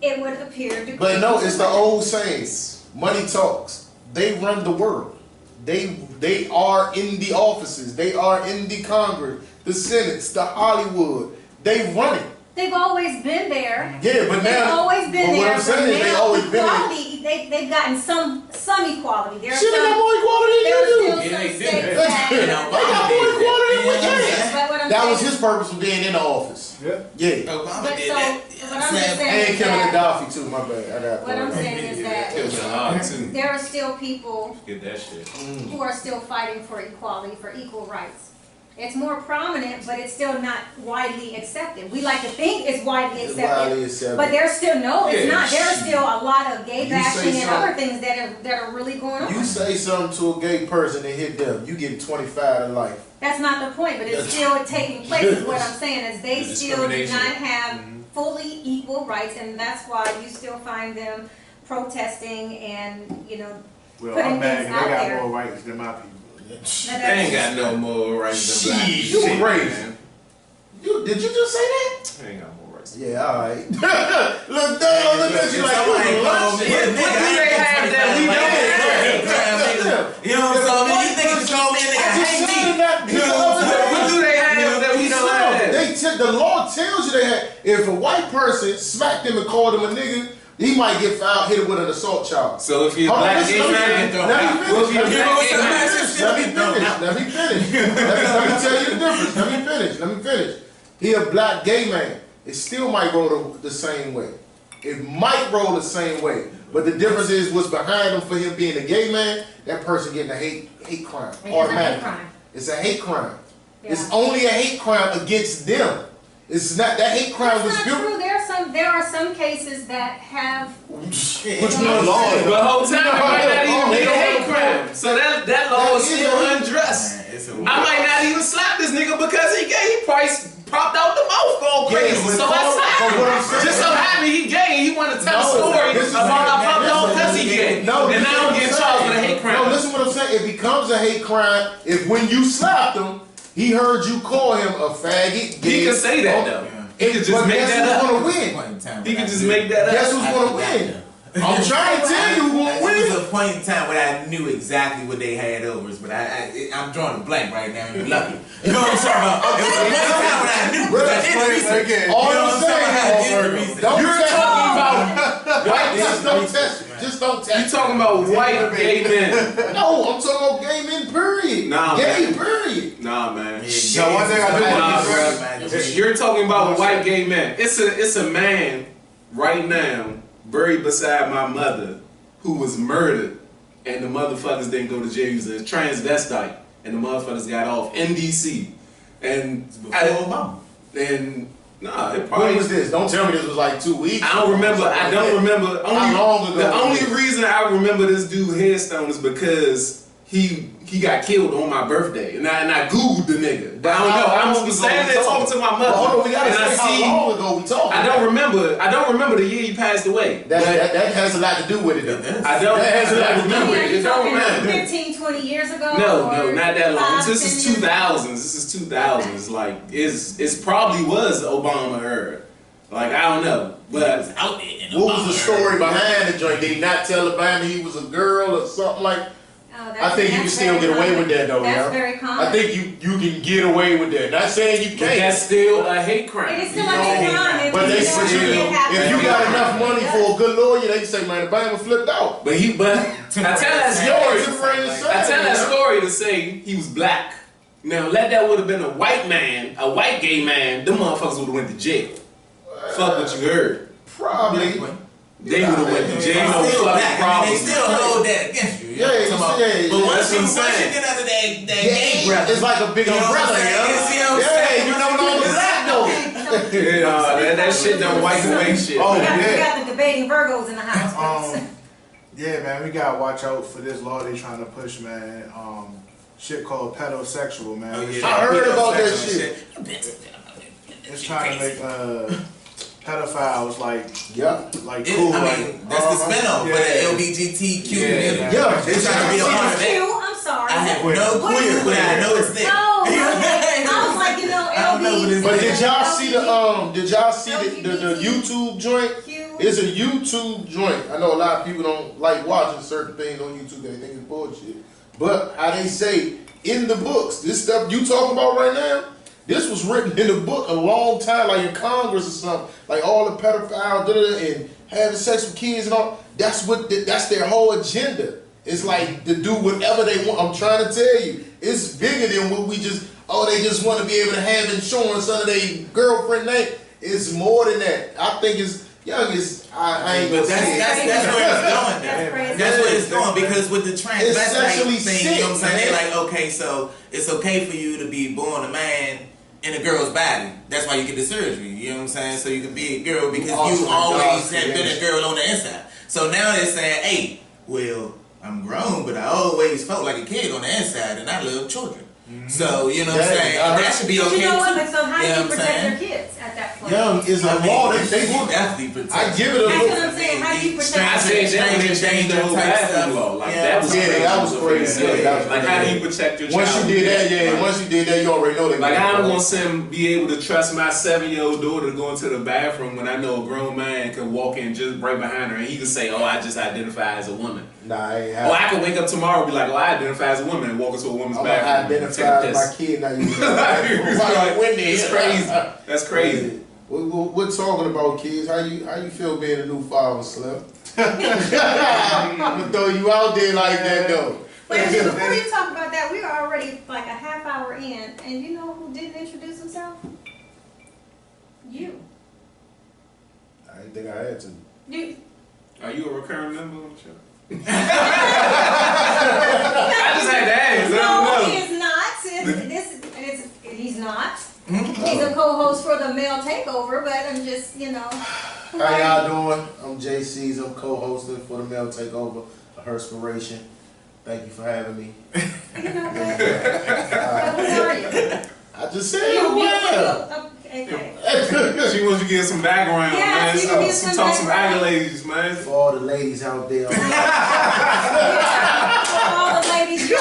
Speaker 2: it would appear degrading.
Speaker 3: but no, it's the old saying, money talks. They run the world. They are in the offices. They are in the Congress, the Senate, the Hollywood. They run it.
Speaker 2: They've always been there.
Speaker 3: Yeah, but
Speaker 2: They've
Speaker 3: now,
Speaker 2: always been
Speaker 3: but
Speaker 2: there.
Speaker 3: what I'm saying is they
Speaker 2: now
Speaker 3: always been there.
Speaker 2: equality, they've gotten some equality. There's
Speaker 3: Shit, they got
Speaker 2: some,
Speaker 3: more equality than
Speaker 2: there's
Speaker 3: you do.
Speaker 2: still
Speaker 6: Yeah,
Speaker 2: some
Speaker 6: they do.
Speaker 2: states
Speaker 6: You
Speaker 2: that.
Speaker 6: know,
Speaker 3: They got more equality than we got.
Speaker 2: But what I'm
Speaker 3: That was
Speaker 2: saying-
Speaker 3: his purpose for being in the office.
Speaker 4: Yeah.
Speaker 3: Yeah.
Speaker 6: Obama
Speaker 2: But
Speaker 6: did
Speaker 2: so,
Speaker 6: that.
Speaker 2: what I'm just saying
Speaker 3: And
Speaker 2: is
Speaker 3: Kevin
Speaker 2: that,
Speaker 3: Gaddafi too, my bad. I got
Speaker 2: what I'm saying is that
Speaker 6: Killed a lot too.
Speaker 2: there are still people
Speaker 6: Get that shit.
Speaker 2: who are still fighting for equality, for equal rights. It's more prominent, but it's still not widely accepted. We like to think it's widely
Speaker 3: It's
Speaker 2: accepted,
Speaker 3: widely accepted.
Speaker 2: but there's still it's
Speaker 5: Yeah,
Speaker 2: not. There's still a lot of gay
Speaker 3: You
Speaker 2: bashing
Speaker 3: say
Speaker 2: and
Speaker 3: something-
Speaker 2: other things that are really going on.
Speaker 3: You say something to a gay person and hit them, you get 25 to life.
Speaker 2: That's not the point, but it's still taking place. Is what I'm saying is they
Speaker 6: The
Speaker 2: still do
Speaker 6: discrimination.
Speaker 2: not have fully equal rights, and that's why you still find them protesting and
Speaker 4: Well,
Speaker 2: putting
Speaker 4: I'm mad
Speaker 2: things
Speaker 4: 'cause
Speaker 2: out
Speaker 4: they got
Speaker 2: there.
Speaker 4: more rights than my people.
Speaker 2: Now,
Speaker 6: They ain't got no more rights than black
Speaker 3: Shit,
Speaker 6: people.
Speaker 3: you crazy.
Speaker 6: man.
Speaker 3: Did you just say that?
Speaker 6: They ain't got more rights.
Speaker 3: Yeah, alright. Look down, look at you like you was a lunch.
Speaker 6: What do they have that we don't?
Speaker 7: You know what I'm saying? You think you told me a nigga hate me?
Speaker 6: What do they have that we don't have?
Speaker 3: The law tells you they have. If a white person smacked him and called him a nigga, he might get found, hit with an assault charge.
Speaker 6: So if you're a
Speaker 3: Hold on,
Speaker 6: black
Speaker 3: listen,
Speaker 6: gay
Speaker 3: let
Speaker 6: man,
Speaker 3: me finish. He a black gay man. It still might roll the same way. It might roll the same way. But the difference is what's behind him for him being a gay man, that person getting a hate crime.
Speaker 2: It is a hate
Speaker 3: Automatically.
Speaker 2: crime.
Speaker 3: It's a hate crime.
Speaker 2: Yeah.
Speaker 3: It's only a hate crime against them. It's not that hate crime was
Speaker 2: That's not
Speaker 3: built.
Speaker 2: true. There are some cases that have.
Speaker 3: Which
Speaker 2: one?
Speaker 6: the whole time it might not even be a hate crime. So that law is
Speaker 3: That is
Speaker 6: still
Speaker 3: a-
Speaker 6: unjust. I might not even slap this nigga because he gay. He probably popped out the mouth going crazy.
Speaker 3: Yeah, but
Speaker 6: So I slapped
Speaker 3: what I'm
Speaker 6: him.
Speaker 3: saying-
Speaker 6: Just so happy he gay and he want to tell a
Speaker 3: No,
Speaker 6: story
Speaker 3: this is-
Speaker 6: about I popped out because he gay.
Speaker 3: No,
Speaker 6: and
Speaker 3: listen
Speaker 6: now I'm
Speaker 3: what
Speaker 6: getting
Speaker 3: I'm
Speaker 6: charged
Speaker 3: saying.
Speaker 6: with a hate crime.
Speaker 3: No, listen what I'm saying. It becomes a hate crime if when you slapped him, he heard you call him a faggot.
Speaker 6: He can say that though. He could just make that
Speaker 3: Guess
Speaker 6: up.
Speaker 3: who's gonna win?
Speaker 6: He could just make that up.
Speaker 3: Guess who's gonna win? I'm trying to tell you who's gonna
Speaker 7: There was
Speaker 3: win.
Speaker 7: a point in time when I knew exactly what they had overs, but I'm drawing a blank right now. You're lucky. You know what I'm talking about? There was a point in time when I knew. Because I did the research.
Speaker 3: All
Speaker 7: You know
Speaker 3: I'm
Speaker 7: what I'm saying? I
Speaker 3: saying
Speaker 7: did the
Speaker 3: is,
Speaker 7: research.
Speaker 3: don't
Speaker 6: You're
Speaker 3: test
Speaker 6: talking
Speaker 3: me.
Speaker 6: about white.
Speaker 3: Just don't test. Just don't test.
Speaker 6: You talking about white gay men?
Speaker 3: No, I'm talking about gay men. Period.
Speaker 6: Nah,
Speaker 3: gay.
Speaker 6: man.
Speaker 3: Period.
Speaker 6: Nah, man.
Speaker 4: So one thing I do want to
Speaker 6: You're talking about a white gay man. It's a man right now buried beside my mother who was murdered, and the motherfuckers didn't go to jail. He was a transvestite, and the motherfuckers got off in DC. And
Speaker 7: Obama.
Speaker 6: nah, it
Speaker 3: When
Speaker 6: probably
Speaker 3: was this? Don't tell me this was like 2 weeks.
Speaker 6: I don't remember. I don't remember.
Speaker 3: How long ago
Speaker 6: The
Speaker 3: was
Speaker 6: only
Speaker 3: this?
Speaker 6: reason I remember this dude headstone is because he got killed on my birthday, and I googled the nigga. But I don't know.
Speaker 3: How long
Speaker 6: I'm
Speaker 3: ago
Speaker 6: standing
Speaker 3: we
Speaker 6: there
Speaker 3: talking?
Speaker 6: talking to my
Speaker 3: But
Speaker 6: mother,
Speaker 3: hold on, we gotta
Speaker 6: and I
Speaker 3: say how
Speaker 6: see.
Speaker 3: long ago we talking.
Speaker 6: I don't remember the year he passed away.
Speaker 3: That has a lot to do with it. Though.
Speaker 6: I don't.
Speaker 3: That has a lot to do with it.
Speaker 6: It don't matter.
Speaker 2: 15, 20 years ago?
Speaker 6: No,
Speaker 2: or
Speaker 6: not that long.
Speaker 2: 5,
Speaker 6: This
Speaker 2: 10
Speaker 6: is
Speaker 2: years ago?
Speaker 6: 2000s. This is 2000s. Like, it's probably was Obama era. Like, I don't know, but
Speaker 7: Out there in
Speaker 3: What was the
Speaker 7: Obama.
Speaker 3: story behind the joint? Did he not tell Obama he was a girl or something like?
Speaker 2: Oh,
Speaker 3: I think you can
Speaker 2: that's
Speaker 3: still
Speaker 2: very
Speaker 3: get away
Speaker 2: common.
Speaker 3: with that though,
Speaker 2: That's
Speaker 3: yeah.
Speaker 2: very common.
Speaker 3: I think you can get away with that. Not saying you
Speaker 6: but
Speaker 3: can't.
Speaker 6: that's still a hate crime.
Speaker 2: It is still
Speaker 3: You
Speaker 2: a
Speaker 3: know,
Speaker 2: hate crime.
Speaker 3: But they
Speaker 2: If
Speaker 3: switch
Speaker 2: you
Speaker 3: it.
Speaker 2: don't have
Speaker 3: If
Speaker 2: to-
Speaker 3: you got enough money for a good lawyer, they can say, man, Obama flipped out.
Speaker 6: But I tell that story. I tell that story to say he was black. Now, let that would have been a white man, a white gay man, them motherfuckers would have went to jail. Fuck what you heard.
Speaker 3: Probably.
Speaker 6: They would have went to jail.
Speaker 7: They
Speaker 6: No
Speaker 7: still
Speaker 6: fucking
Speaker 7: black. I mean,
Speaker 6: problem.
Speaker 7: they still hold that against you. You know what I'm talking about?
Speaker 3: Yeah,
Speaker 7: But once
Speaker 6: that's what I'm
Speaker 7: you
Speaker 6: saying.
Speaker 7: get under that
Speaker 3: Yeah,
Speaker 7: gay brother,
Speaker 3: it's like a big
Speaker 7: you know what I'm
Speaker 3: umbrella,
Speaker 7: saying?
Speaker 3: yeah.
Speaker 7: You see what I'm
Speaker 3: Yeah,
Speaker 7: saying?
Speaker 3: you know what all the black though.
Speaker 6: Yeah, that shit done white away shit.
Speaker 4: Oh,
Speaker 2: We got,
Speaker 4: yeah.
Speaker 2: we got the debating Virgos in the house.
Speaker 4: Yeah, man, we gotta watch out for this law they trying to push, man. Shit called pedosexual, man.
Speaker 7: Oh, yeah.
Speaker 3: I heard about that
Speaker 7: Sexual
Speaker 3: shit.
Speaker 4: It's trying to make pedophiles like
Speaker 7: It,
Speaker 4: cool.
Speaker 7: I
Speaker 4: like,
Speaker 7: mean, that's the spin-off for the LGBTQ community.
Speaker 3: Yeah.
Speaker 7: They're trying to be a part of
Speaker 2: Q,
Speaker 7: that.
Speaker 2: I'm sorry.
Speaker 7: I have
Speaker 4: Wait,
Speaker 7: no
Speaker 2: what
Speaker 7: clue,
Speaker 2: is
Speaker 7: but I know it's there.
Speaker 2: No, okay. I was like,
Speaker 7: I don't know what it is.
Speaker 3: But did y'all see the YouTube joint?
Speaker 2: Q.
Speaker 3: It's a YouTube joint. I know a lot of people don't like watching certain things on YouTube. They think it's bullshit. But how they say in the books, this stuff you talking about right now, this was written in the book a long time, like in Congress or something. Like all the pedophiles and having sex with kids and all. That's their whole agenda. It's like to do whatever they want. I'm trying to tell you, it's bigger than what we just. Oh, they just want to be able to have insurance under their girlfriend name. It's more than that. I think youngest, I ain't
Speaker 7: But
Speaker 3: gonna say it.
Speaker 7: that's where it's going.
Speaker 2: That's crazy.
Speaker 7: That's where it's going because with the
Speaker 3: sexually
Speaker 7: transvestite thing, you know what I'm
Speaker 3: sick,
Speaker 7: saying? They're
Speaker 3: man.
Speaker 7: like, okay, so it's okay for you to be born a man in a girl's body. That's why you get the surgery. You know what I'm saying? So you can be a girl because you always have been a girl on the inside. So now they're saying, hey, well, I'm grown, but I always felt like a kid on the inside, and I love children. So, you know what I'm saying? That should be
Speaker 2: But
Speaker 7: okay
Speaker 2: you know what?
Speaker 7: too.
Speaker 2: Like, so how do
Speaker 7: You know
Speaker 2: you
Speaker 7: what I'm
Speaker 2: protect
Speaker 7: saying?
Speaker 2: your kids at that point?
Speaker 3: Young is a law. They will.
Speaker 7: definitely protect.
Speaker 3: I give it a
Speaker 2: That's
Speaker 3: look.
Speaker 2: what I'm saying. How do you
Speaker 5: I
Speaker 2: protect
Speaker 5: said
Speaker 2: your
Speaker 5: that when they changed the whole bathroom law. Like that was
Speaker 3: Yeah,
Speaker 5: crazy.
Speaker 3: that was crazy. Yeah, that was
Speaker 5: Like how do
Speaker 3: crazy.
Speaker 5: you protect your child?
Speaker 3: Once you did that, yeah. Once you did that, you already know they.
Speaker 5: Like I don't want be able to trust my 7-year-old daughter to go into the bathroom when I know a grown man can walk in just right behind her and he can say, "Oh, I just identify as a woman."
Speaker 3: Nah, I ain't
Speaker 5: Or
Speaker 3: have.
Speaker 5: I can wake up tomorrow and be like, "Oh, I identify as a woman," and walk into a woman's
Speaker 3: I'm gonna
Speaker 5: bathroom. and take a
Speaker 3: identify as my
Speaker 5: piss.
Speaker 3: kid. Now you
Speaker 5: It's crazy. That's crazy.
Speaker 3: We're talking about kids. How you feel being a new father, Slim? I'm gonna throw you out there like that though.
Speaker 2: Wait, before you talk about that, we are already like a half hour in, and you know who didn't introduce himself? You.
Speaker 3: I didn't think I had to.
Speaker 2: You.
Speaker 5: Are you a recurring member on the show? I just had to ask.
Speaker 2: No, he is not. He's not. He's a co-host for the Male Takeover, but I'm just, you know.
Speaker 3: How y'all doing? I'm JC's. I'm co-hosting for the Male Takeover, a Herspiration. Thank you for having me.
Speaker 2: You know what? Who are you?
Speaker 3: I just said who I
Speaker 2: Okay.
Speaker 5: She wants to give some background,
Speaker 2: Yeah,
Speaker 5: man.
Speaker 2: she can give some
Speaker 5: Talk some
Speaker 2: background.
Speaker 5: accolades, man.
Speaker 3: am. For all the ladies out there.
Speaker 2: All the ladies you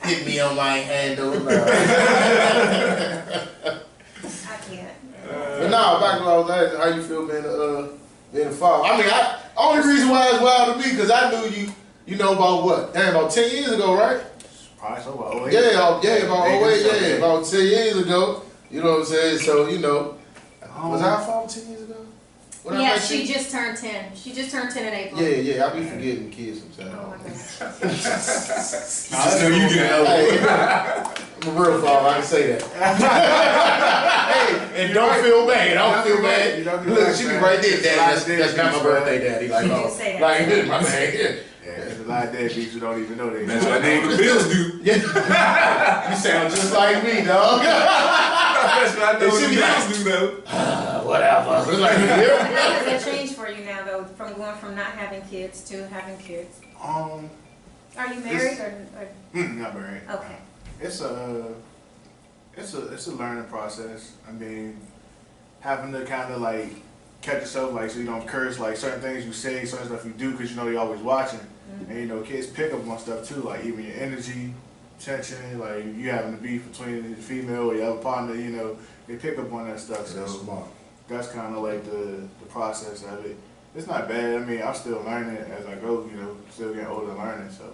Speaker 3: Hit me on my handle.
Speaker 2: I can't.
Speaker 3: But nah, back to what I was asking, how you feel being a father? I mean, only reason why it's wild to me because I knew you know about what? Damn, about 10 years ago, right?
Speaker 4: Probably so about 08.
Speaker 3: Yeah, about 08,
Speaker 4: Yeah.
Speaker 3: about 10 years ago. You know what I'm saying? So, you know, was I a father 10 years ago? When I
Speaker 2: Yeah,
Speaker 3: met
Speaker 2: she
Speaker 3: you?
Speaker 2: just turned 10. She just turned 10 in April.
Speaker 3: Yeah, I be forgetting kids sometimes.
Speaker 2: Oh my goodness.
Speaker 5: Just know you get older.
Speaker 3: Hey, I'm a real father, I can say that. Hey, and don't feel bad. I don't feel bad.
Speaker 4: You don't do
Speaker 3: Look,
Speaker 4: that,
Speaker 3: she be
Speaker 4: man.
Speaker 3: right there,
Speaker 4: It's
Speaker 3: Daddy. That's not my birthday, Daddy. Like,
Speaker 2: She
Speaker 3: oh,
Speaker 2: did say that.
Speaker 3: like this, my man.
Speaker 4: Yeah, there's a lot of deadbeats who don't even know they.
Speaker 5: That's what name the bills do.
Speaker 3: Yeah. You sound just like me, dog.
Speaker 5: That's what I know
Speaker 3: It
Speaker 5: the
Speaker 3: should be like-
Speaker 5: bills do, though.
Speaker 3: Whatever. It's like,
Speaker 2: How
Speaker 3: yeah.
Speaker 2: has that changed for you now, though, from going from not having kids to having kids? Are you married or
Speaker 4: Not married.
Speaker 2: okay?
Speaker 4: It's a learning process. I mean, having to kind of like catch yourself, like so you don't curse, like certain things you say, certain stuff you do, because you know they're always watching. And you know, kids pick up on stuff too, like even your energy, tension, like you having to beef between the female or your other partner. You know, they pick up on that stuff. So
Speaker 3: That's smart.
Speaker 4: that's kind of like the process of it. It's not bad. I mean, I'm still learning as I go. You know, still getting older and learning. So,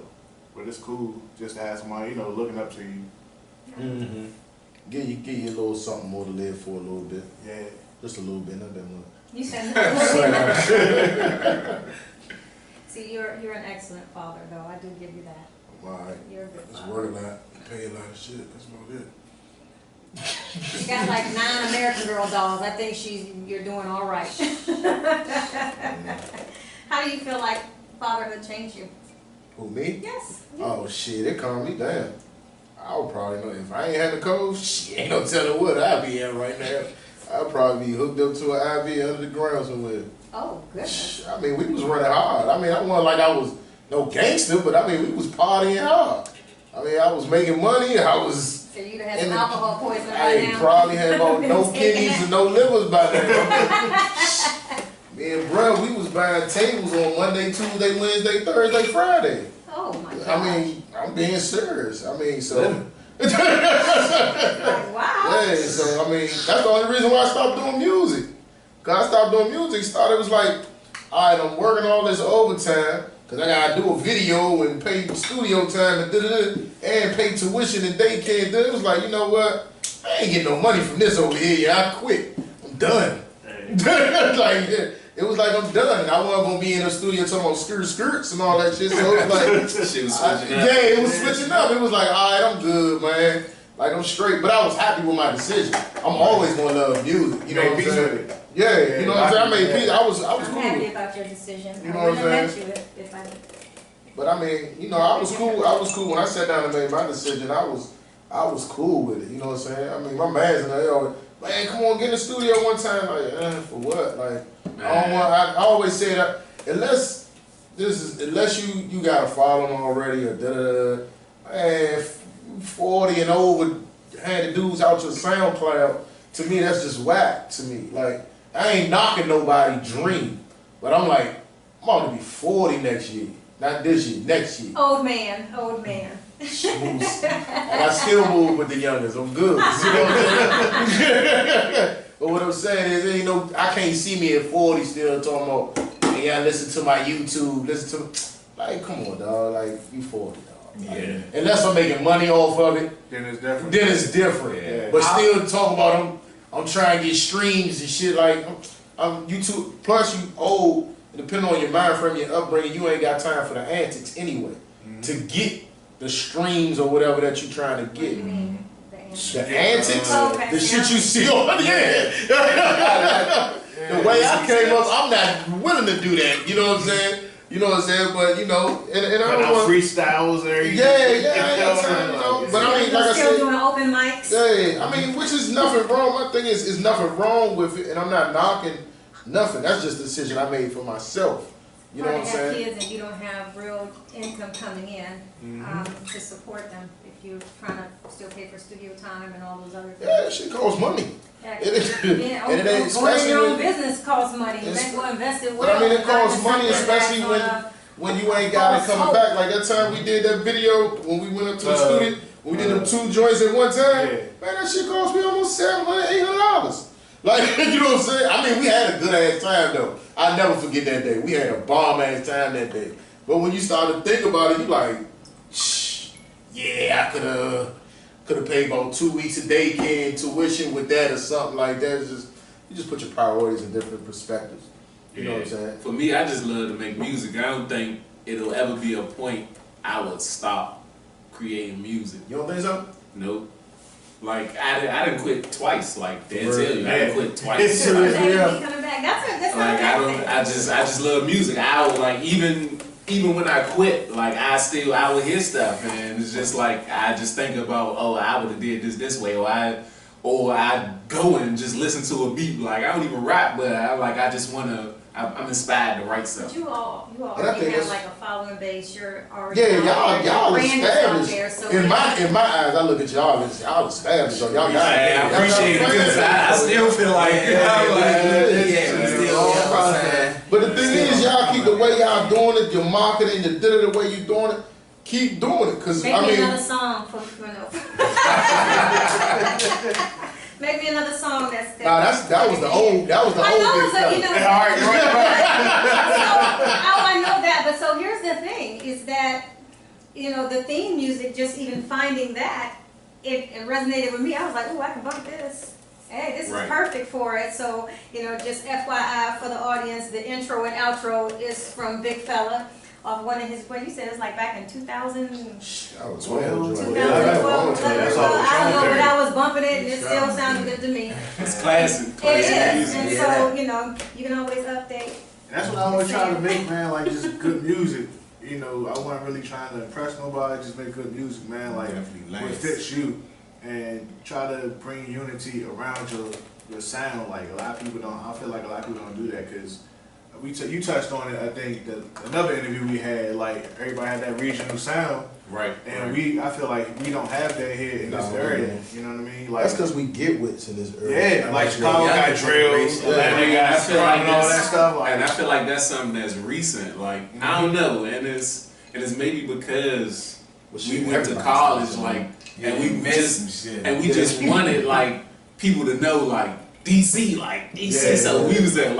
Speaker 4: but it's cool just to have somebody, you know, looking up to you.
Speaker 3: Mm-hmm. Give you a little something more to live for a little bit.
Speaker 4: Yeah.
Speaker 3: Just a little bit, not that much.
Speaker 2: You said See, you're an excellent father, though. I do give you that.
Speaker 3: Alright.
Speaker 2: You're a good
Speaker 8: It's
Speaker 2: father.
Speaker 8: worth a lot. Pay a lot of shit. That's about it.
Speaker 2: You got like 9 American Girl dolls. I think you're doing all right. How do you feel like fatherhood changed you?
Speaker 3: Who, me?
Speaker 2: Yes.
Speaker 3: Oh shit, it calmed me down. I would probably know if I ain't had the cold, shit, ain't no telling what I'd be in right now. I'd probably be hooked up to an IV under the ground somewhere.
Speaker 2: Oh, goodness.
Speaker 3: I mean, we was running hard. I mean, I wasn't like I was no gangster, but I mean, we was partying hard. I mean, I was making money. I was.
Speaker 2: So you'd have had some alcohol poisoning
Speaker 3: I
Speaker 2: right now.
Speaker 3: probably had about no kidneys and no livers by then. Me and bruh, we was buying tables on Monday, Tuesday, Wednesday, Thursday, Friday.
Speaker 2: Oh, my God.
Speaker 3: I mean, I'm being serious. I mean, so.
Speaker 2: Like, wow.
Speaker 3: Yeah, so I mean, that's the only reason why I stopped doing music. Cause I stopped doing music, started, it was like, all right, I'm working all this overtime, cause I gotta do a video and pay studio time and and pay tuition and daycare. And it was like, you know what? I ain't getting no money from this over here. Yeah, I quit. I'm done. Like, it was like I'm done. I wasn't gonna be in the studio talking about skirts and all that shit. So it was like,
Speaker 5: Shit was switching up.
Speaker 3: yeah, it was switching up. It was like, all right, I'm good, man. Like I'm straight, but I was happy with my decision. I'm always gonna love music. You know what I'm saying? Yeah, you know what I'm saying. I made peace. I was
Speaker 2: I'm
Speaker 3: cool.
Speaker 2: happy
Speaker 3: with it.
Speaker 2: about your decision.
Speaker 3: You know
Speaker 2: I
Speaker 3: what
Speaker 2: wouldn't
Speaker 3: I'm
Speaker 2: have met you if I didn't.
Speaker 3: But I mean, you know, I was cool. I was cool when I sat down and made my decision. I was cool with it. You know what I'm saying? I mean, my man's in there always, man, come on, get in the studio one time. Like, for what? Like, I don't want. I always say that unless you got a following already or da. Man, 40 and over, had the dudes out your SoundCloud. To me, that's just whack. To me, like I ain't knocking nobody's dream, but I'm like, I'm about to be 40 next year, not this year, next year.
Speaker 2: Old man.
Speaker 3: And I still move with the youngest. I'm good. You know what I'm saying? But what I'm saying is, you know, I can't see me at 40 still talking about, hey, yeah, listen to my YouTube, like, come on, dog, like, you 40, dog.
Speaker 6: Yeah.
Speaker 3: Unless I'm making money off of it,
Speaker 4: Then it's different.
Speaker 3: Yeah. But still talk about I'm trying to get streams and shit, like, I'm YouTube, plus you old, depending on your mind frame, your upbringing, you ain't got time for the antics anyway. To get the streams or whatever that you're trying to get.
Speaker 2: What do you mean?
Speaker 3: The antics,
Speaker 2: Okay.
Speaker 3: the shit you see on the The way I came up, I'm not willing to do that. You know what I'm saying? You know what I'm saying? But you know, and I don't want
Speaker 4: freestyles or
Speaker 3: I ain't got time, you know. But I mean, like I
Speaker 2: still
Speaker 3: said,
Speaker 2: doing open mics.
Speaker 3: yeah, I mean, which is nothing wrong. My thing is nothing wrong with it, and I'm not knocking nothing. That's just a decision I made for myself. You know what I'm
Speaker 2: Probably
Speaker 3: saying?
Speaker 2: have kids and you don't have real income coming in to support them if you're trying to still pay for studio time and all those other things.
Speaker 3: Yeah, that shit costs money.
Speaker 2: Yeah,
Speaker 3: And it ain't
Speaker 2: going in
Speaker 3: especially
Speaker 2: your own
Speaker 3: when-
Speaker 2: business costs money. You
Speaker 3: It's-
Speaker 2: may go invest it
Speaker 3: But
Speaker 2: well.
Speaker 3: I mean, it costs
Speaker 2: not
Speaker 3: money,
Speaker 2: something that's
Speaker 3: especially
Speaker 2: gonna-
Speaker 3: when you ain't got it coming
Speaker 2: Oh.
Speaker 3: back. Like that time we did that video when we went up to the studio, we did them 2 joints at one time.
Speaker 4: Yeah.
Speaker 3: Man, that shit cost me almost $700, $800. Like, you know what I'm saying? I mean, we had a good ass time though. I'll never forget that day. We had a bomb ass time that day. But when you start to think about it, you like, shh, yeah, I could have paid about 2 weeks of daycare and tuition with that or something like that. It's just, you just put your priorities in different perspectives. You know what I'm saying?
Speaker 6: For me, I just love to make music. I don't think it'll ever be a point I would stop creating music.
Speaker 3: You don't think so?
Speaker 6: Nope. Like I didn't quit twice. Like they
Speaker 3: Word.
Speaker 6: tell you, I didn't quit twice.
Speaker 2: They keep coming back. That's not
Speaker 6: Like
Speaker 2: a bad thing.
Speaker 6: I just love music. I would like even when I quit, like I would hear stuff, and it's just like I just think about, oh, I would have did this way, or I go and just listen to a beat. Like I don't even rap, but I just wanna. I'm inspired to write
Speaker 2: But
Speaker 6: stuff.
Speaker 2: you all
Speaker 3: And I
Speaker 2: already
Speaker 3: think
Speaker 2: have
Speaker 3: it's-
Speaker 2: like a following base. You're already
Speaker 3: Yeah, y'all
Speaker 2: brand is out
Speaker 3: established.
Speaker 2: there, so
Speaker 3: In my eyes, I look at y'all as y'all established. So y'all got
Speaker 6: I appreciate it because I still feel like
Speaker 3: But the thing is, y'all keep the way y'all doing it, your marketing, the way you doing it. Keep doing it, cause
Speaker 2: Make
Speaker 3: I
Speaker 2: me
Speaker 3: mean,
Speaker 2: another song for no. Make me another song that's.
Speaker 3: nah, that was the old
Speaker 2: I know,
Speaker 3: big
Speaker 2: so
Speaker 3: stuff.
Speaker 2: you know. I know that, but so here's the thing: is that you know the theme music. Just even finding that it resonated with me. I was like, oh, I can bump this. Hey, this is perfect for it. So you know, just FYI for the audience, the intro and outro is from Big Fella. Off one of his, what you said, it was like back in 2000.
Speaker 3: I was 12.
Speaker 2: 2012,
Speaker 4: That's all
Speaker 2: I don't know,
Speaker 4: the
Speaker 2: but I was bumping it and it still sounded good to me.
Speaker 6: It's classic.
Speaker 2: It
Speaker 6: Classic
Speaker 2: is,
Speaker 6: music.
Speaker 2: and so, you know, you can always update.
Speaker 4: That's what I always try to make, man. Like just good music. You know, I wasn't really trying to impress nobody. Just make good music, man. Like what fits you, and try to bring unity around your sound. Like a lot of people don't. I feel like a lot of people don't do that because. You touched on it. I think another interview we had, like everybody had that regional sound,
Speaker 6: Right.
Speaker 4: and I feel like we don't have that here in this area. You know what I mean? Like
Speaker 3: That's because we get wits in this area.
Speaker 4: yeah, like Chicago got drills, Atlanta got
Speaker 6: I feel like
Speaker 4: and all that
Speaker 6: that's-
Speaker 4: stuff. Like,
Speaker 6: And I feel like that's something that's recent. Like I don't know, and it's maybe because we went to college, like, and we just wanted like people to know like DC, like DC. So we was in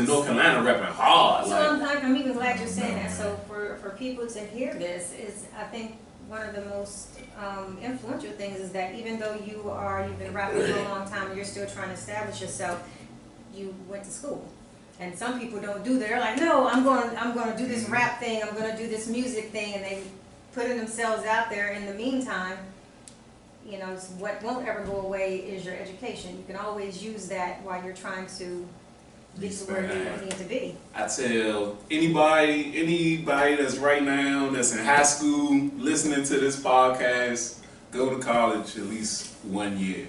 Speaker 6: North Carolina repping hard.
Speaker 2: So
Speaker 6: Like
Speaker 2: I'm even glad you're saying that. So for people to hear this is, I think, one of the most influential things is that even though you've been rapping for a long time and you're still trying to establish yourself, you went to school. And some people don't do that. They're like, no, I'm going to do this rap thing. I'm going to do this music thing, and they putting themselves out there. In the meantime, you know, it's what won't ever go away is your education. You can always use that while you're trying to get to where you need to be.
Speaker 5: I tell anybody that's right now that's in high school listening to this podcast, go to college at least 1 year.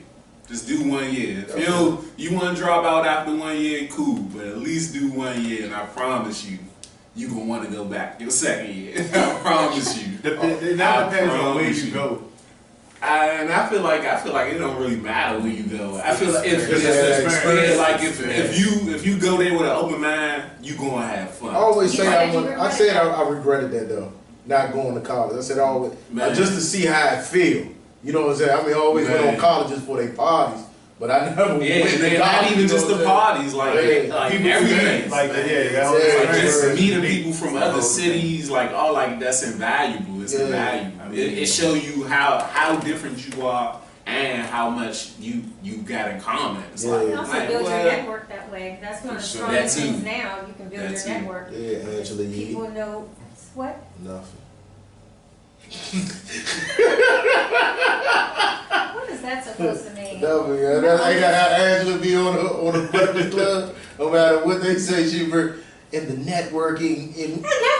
Speaker 5: Just do 1 year. If you want to drop out after 1 year, cool. But at least do 1 year, and I promise you, you're gonna want to go back your second year. I promise you.
Speaker 4: It now depends on where you go.
Speaker 5: And I feel like it don't really matter where you go. I feel like if you go there with an open mind, you gonna have fun.
Speaker 3: I always say I regretted that though, not going to college. I said always just to see how it feel. You know what I'm saying? I mean, I always went on colleges for their parties, but I never went to college.
Speaker 5: Not even just the parties, like everything.
Speaker 4: Like
Speaker 5: just meeting people from other cities, like all like that's invaluable. It's invaluable. It shows you how different you are and how much you got in common. It's
Speaker 2: You can also build your network that way. That's one of the strongest things now. You can build your network.
Speaker 3: Yeah, Angela.
Speaker 2: People know what?
Speaker 3: Nothing.
Speaker 2: What is that supposed to mean?
Speaker 3: No, man. I got Angela be on the Breakfast Club. No matter what they say, she in the networking.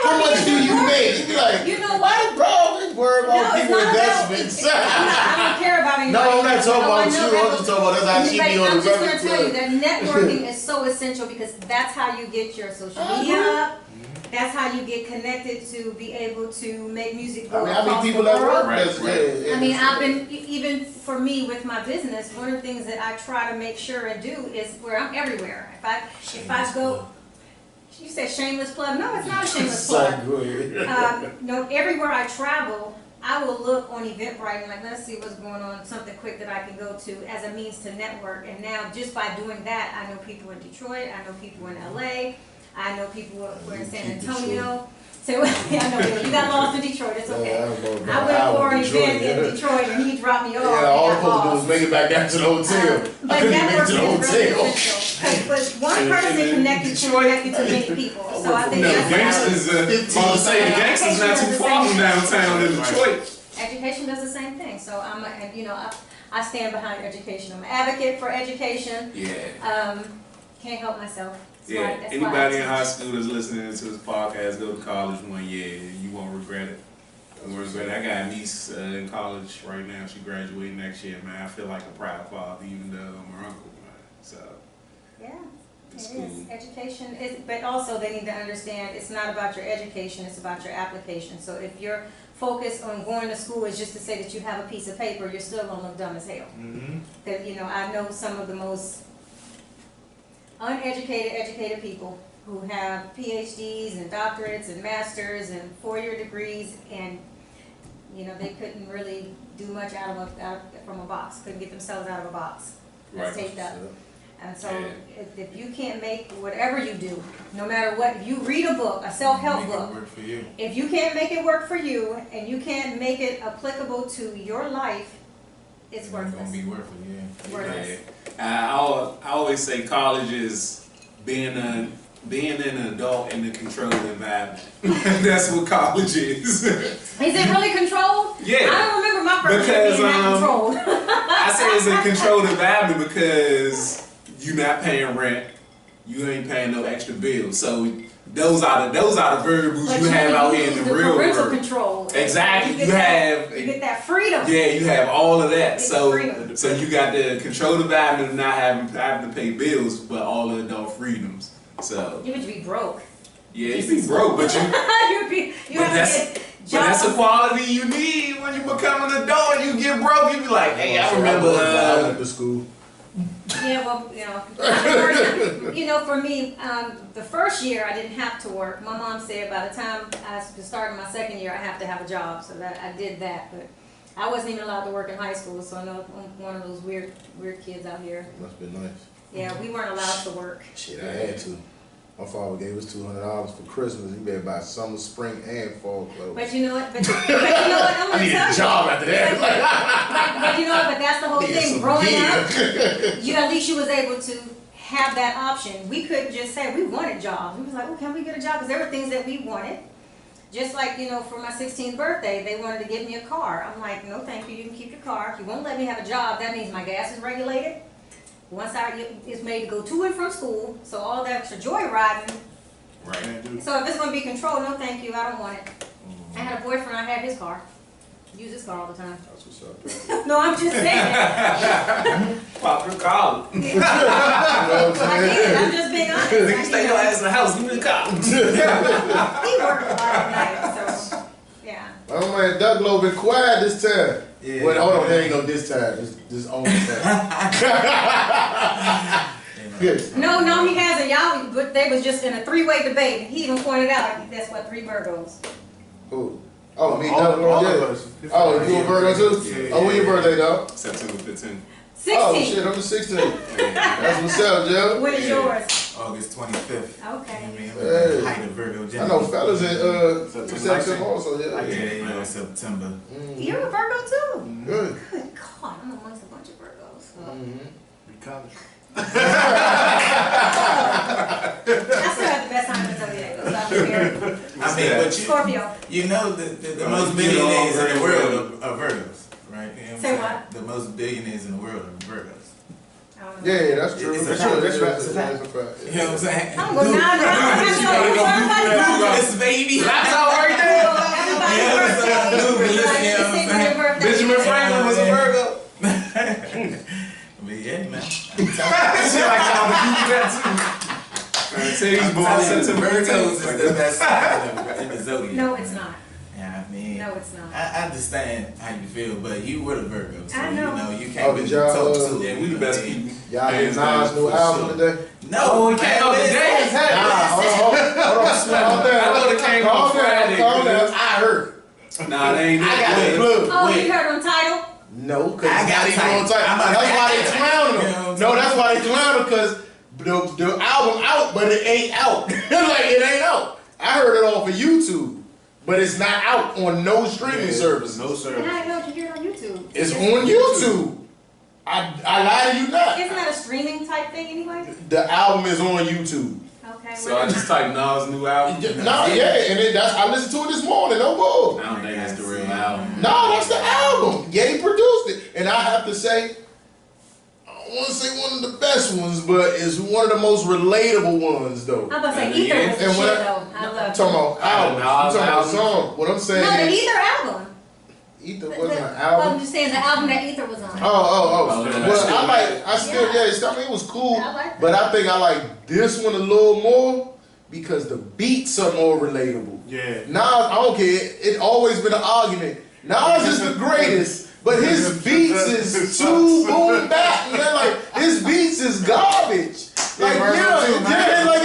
Speaker 3: How much do you make? You be like,
Speaker 2: you know what,
Speaker 3: bro? Just worry about people investments.
Speaker 2: I don't care about anybody.
Speaker 3: No, I'm not talking about you. I'm just talking about that's how she be on the Breakfast Club.
Speaker 2: I'm just going to tell you that networking is so essential because that's how you get your social media up. That's how you get connected to be able to make music go across the world. I mean, I've been, even for me with my business, one of the things that I try to make sure and do is where I'm everywhere. If I go, you said shameless plug. No, it's not a shameless plug. No, everywhere I travel, I will look on Eventbrite and like, let's see what's going on, something quick that I can go to as a means to network. And now just by doing that, I know people in Detroit, I know people in LA, I know people who are in San Antonio. So I know you got lost in Detroit. It's okay. I went for an event in Detroit and he dropped me off.
Speaker 3: Yeah, all I'm supposed to do is make it back down to the hotel.
Speaker 2: But networking is really essential. But one person connected to many people. So I think that's
Speaker 5: the gangsters not too far from downtown in Detroit.
Speaker 2: Education does the same thing. So I stand behind education. I'm an advocate for education.
Speaker 5: Yeah.
Speaker 2: Can't help myself.
Speaker 5: That's anybody in high school that's listening to this podcast, go to college 1 year. You won't regret it. You won't regret it. I got a niece in college right now. She graduating next year, man. I feel like a proud father, even though I'm her uncle, man. So
Speaker 2: yeah,
Speaker 5: it's
Speaker 2: it
Speaker 5: cool.
Speaker 2: is. Education is, but also they need to understand it's not about your education; it's about your application. So if your focus on going to school is just to say that you have a piece of paper, you're still gonna look dumb as hell. That I know some of the most educated people who have PhDs and doctorates and masters and 4-year degrees, and they couldn't really do much from a box. Couldn't get themselves out of a box. That's taped up. And so if you can't make whatever you do, no matter what, if you read a book, a self-help book, if you can't make it work for you and you can't make it applicable to your life, it's worthless.
Speaker 7: It's gonna be worthless,
Speaker 2: Worthless.
Speaker 5: I always say college is being an adult in a controlled environment. That's what college is.
Speaker 2: Is it really controlled?
Speaker 5: Yeah.
Speaker 2: I don't remember my first year being that controlled.
Speaker 5: I say it's a controlled environment because you're not paying rent, you ain't paying no extra bills. So those are the variables
Speaker 2: But
Speaker 5: you have out here in the real
Speaker 2: parental
Speaker 5: world.
Speaker 2: control.
Speaker 5: Exactly.
Speaker 2: You get that freedom.
Speaker 5: Yeah, you have all of that.
Speaker 2: It's
Speaker 5: So
Speaker 2: freedom.
Speaker 5: so you got the controlled environment of not having to pay bills, but all the adult freedoms. So
Speaker 2: You would be broke.
Speaker 5: yeah, you be broke, but you but that's a quality you need when you become an adult and you get broke. You be like, hey, I remember
Speaker 3: I went to school.
Speaker 2: Yeah, well, for me, the first year I didn't have to work. My mom said by the time I was starting my second year, I have to have a job, so that I did that. But I wasn't even allowed to work in high school, so I know I'm one of those weird kids out here.
Speaker 3: Must be nice.
Speaker 2: Yeah, we weren't allowed to work.
Speaker 3: Shit, I had to. My father gave us $200 for Christmas. He better buy summer, spring, and fall clothes.
Speaker 2: But you know what? I'm gonna
Speaker 3: I needed a job after that.
Speaker 2: But that's the whole thing. Growing up, at least you was able to have that option. We couldn't just say we wanted jobs. We was like, oh, can we get a job? Because there were things that we wanted. Just like, for my 16th birthday, they wanted to get me a car. I'm like, no thank you, you can keep your car. If you won't let me have a job, that means my gas is regulated. Once it's made to go to and from school, so all the extra joyriding.
Speaker 5: Right.
Speaker 2: So if it's going to be controlled, no thank you, I don't want it. I had a boyfriend, I had his car. Use his car all the time.
Speaker 3: That's what's up.
Speaker 2: No, I'm just saying.
Speaker 6: Pop your collar.
Speaker 2: I did, I'm just being honest.
Speaker 6: Nigga, stay your ass in the house. Give me the collar.
Speaker 2: He worked a lot at night, so yeah.
Speaker 3: Oh man, Doug Lowe been quiet this time.
Speaker 7: Yeah.
Speaker 3: Wait, hold on, there ain't no this time. This only time. Good.
Speaker 2: No, he hasn't. Y'all, but they was just in a three-way debate. He even pointed out that's what 3 Virgos.
Speaker 3: Who? Oh, me,
Speaker 4: All
Speaker 3: Doug Lowe,
Speaker 4: of
Speaker 3: yeah.
Speaker 4: us.
Speaker 3: Oh, you a Virgo too?
Speaker 5: Yeah.
Speaker 3: Oh, when your birthday, dog?
Speaker 5: September 15th.
Speaker 2: 16.
Speaker 3: Oh shit, I'm the 16th. That's what's up, Joe.
Speaker 2: When is yours?
Speaker 7: August 25th.
Speaker 2: Okay.
Speaker 7: I mean,
Speaker 3: Hey.
Speaker 7: height of Virgo.
Speaker 3: I know fellas in
Speaker 4: September
Speaker 3: September also,
Speaker 7: Yeah,
Speaker 3: yeah.
Speaker 7: you know, September.
Speaker 2: You're a Virgo too?
Speaker 3: Good.
Speaker 2: Good God, I'm amongst a bunch of Virgos.
Speaker 4: Because
Speaker 2: I still have the best time in the zodiac, so I'm here.
Speaker 7: I mean, but
Speaker 2: Scorpio.
Speaker 7: you know the most billionaires in the world are Virgos, right? You know
Speaker 2: Say
Speaker 7: saying?
Speaker 2: what?
Speaker 7: The most billionaires in the world are Virgos.
Speaker 2: I don't know.
Speaker 3: Yeah, that's true.
Speaker 7: It's a
Speaker 3: That's
Speaker 7: fact.
Speaker 3: true.
Speaker 7: It's a fact.
Speaker 3: That's
Speaker 7: It's a fact.
Speaker 3: a fact.
Speaker 7: You know what I'm saying?
Speaker 2: I'm going now.
Speaker 7: This baby.
Speaker 6: That's all right there. Benjamin Franklin was a Virgo.
Speaker 7: But yeah, man.
Speaker 6: Shit like y'all would do that too. Teddy's born September
Speaker 7: Virgos is
Speaker 6: 13th.
Speaker 7: the best sign in the zodiac.
Speaker 2: No, it's not.
Speaker 7: Yeah, I mean,
Speaker 2: No, it's not.
Speaker 7: I understand how you feel, but you were the Virgo, so
Speaker 2: I know.
Speaker 7: you know you
Speaker 3: Oh,
Speaker 7: can't
Speaker 3: did
Speaker 7: really
Speaker 3: y'all,
Speaker 7: talk to
Speaker 6: Yeah,
Speaker 7: it.
Speaker 6: we the best people.
Speaker 3: Y'all hear
Speaker 5: Hands down,
Speaker 3: Nas' new
Speaker 5: for
Speaker 3: album
Speaker 5: sure.
Speaker 3: today?
Speaker 7: No,
Speaker 6: it came out today.
Speaker 3: Nah, hold on. Calm down.
Speaker 6: I thought it came on
Speaker 3: Calm down,
Speaker 6: Friday,
Speaker 3: calm down.
Speaker 6: because-
Speaker 3: I heard.
Speaker 6: Nah, they ain't
Speaker 3: I got
Speaker 6: that
Speaker 3: the
Speaker 6: good.
Speaker 3: clue.
Speaker 2: Oh,
Speaker 7: Wait.
Speaker 2: you heard on title?
Speaker 3: No, because
Speaker 7: I
Speaker 3: it's
Speaker 7: got
Speaker 3: not even
Speaker 7: tight.
Speaker 3: on title.
Speaker 7: I'm a-
Speaker 3: That's why they clowning
Speaker 7: You know
Speaker 3: him.
Speaker 7: what I'm
Speaker 3: No,
Speaker 7: saying?
Speaker 3: that's why they clowning because the album out, but it ain't out. Like, it ain't out. I heard it off of YouTube, but it's not out on no streaming service.
Speaker 4: no
Speaker 2: And
Speaker 4: service.
Speaker 2: I know you hear it on YouTube.
Speaker 3: It's on YouTube. I lie to you not.
Speaker 2: Isn't that a streaming type thing anyway?
Speaker 3: The album is on YouTube.
Speaker 2: Okay.
Speaker 5: So I just typed Nas' new album.
Speaker 3: No, yeah, and I listened to it this morning. No bull.
Speaker 5: I don't think that's the real album.
Speaker 3: No, that's the album. Yeah, he produced it, and I have to say, I don't want to say one of the best ones, but it's one of the most relatable ones, though.
Speaker 2: I'm about to say
Speaker 5: And
Speaker 2: Ether
Speaker 5: yeah,
Speaker 2: was the
Speaker 3: and
Speaker 2: shit
Speaker 3: what I-
Speaker 2: though. I
Speaker 3: I'm
Speaker 2: love
Speaker 3: talking about album. I'm talking about
Speaker 6: Nas
Speaker 3: song. What I'm saying
Speaker 2: No, the
Speaker 3: is,
Speaker 2: Ether album.
Speaker 3: Ether wasn't an
Speaker 2: Well, I'm
Speaker 3: album.
Speaker 2: just saying the album that Ether was on.
Speaker 3: Oh.
Speaker 5: yeah.
Speaker 3: Well, I still, I mean, it was cool,
Speaker 2: I like
Speaker 3: but I think I like this one a little more because the beats are more relatable.
Speaker 4: Yeah.
Speaker 3: Nas, I don't care. It always been an argument. Nas is the greatest, but his beats is too boom bap. Man, like his beats is garbage. Like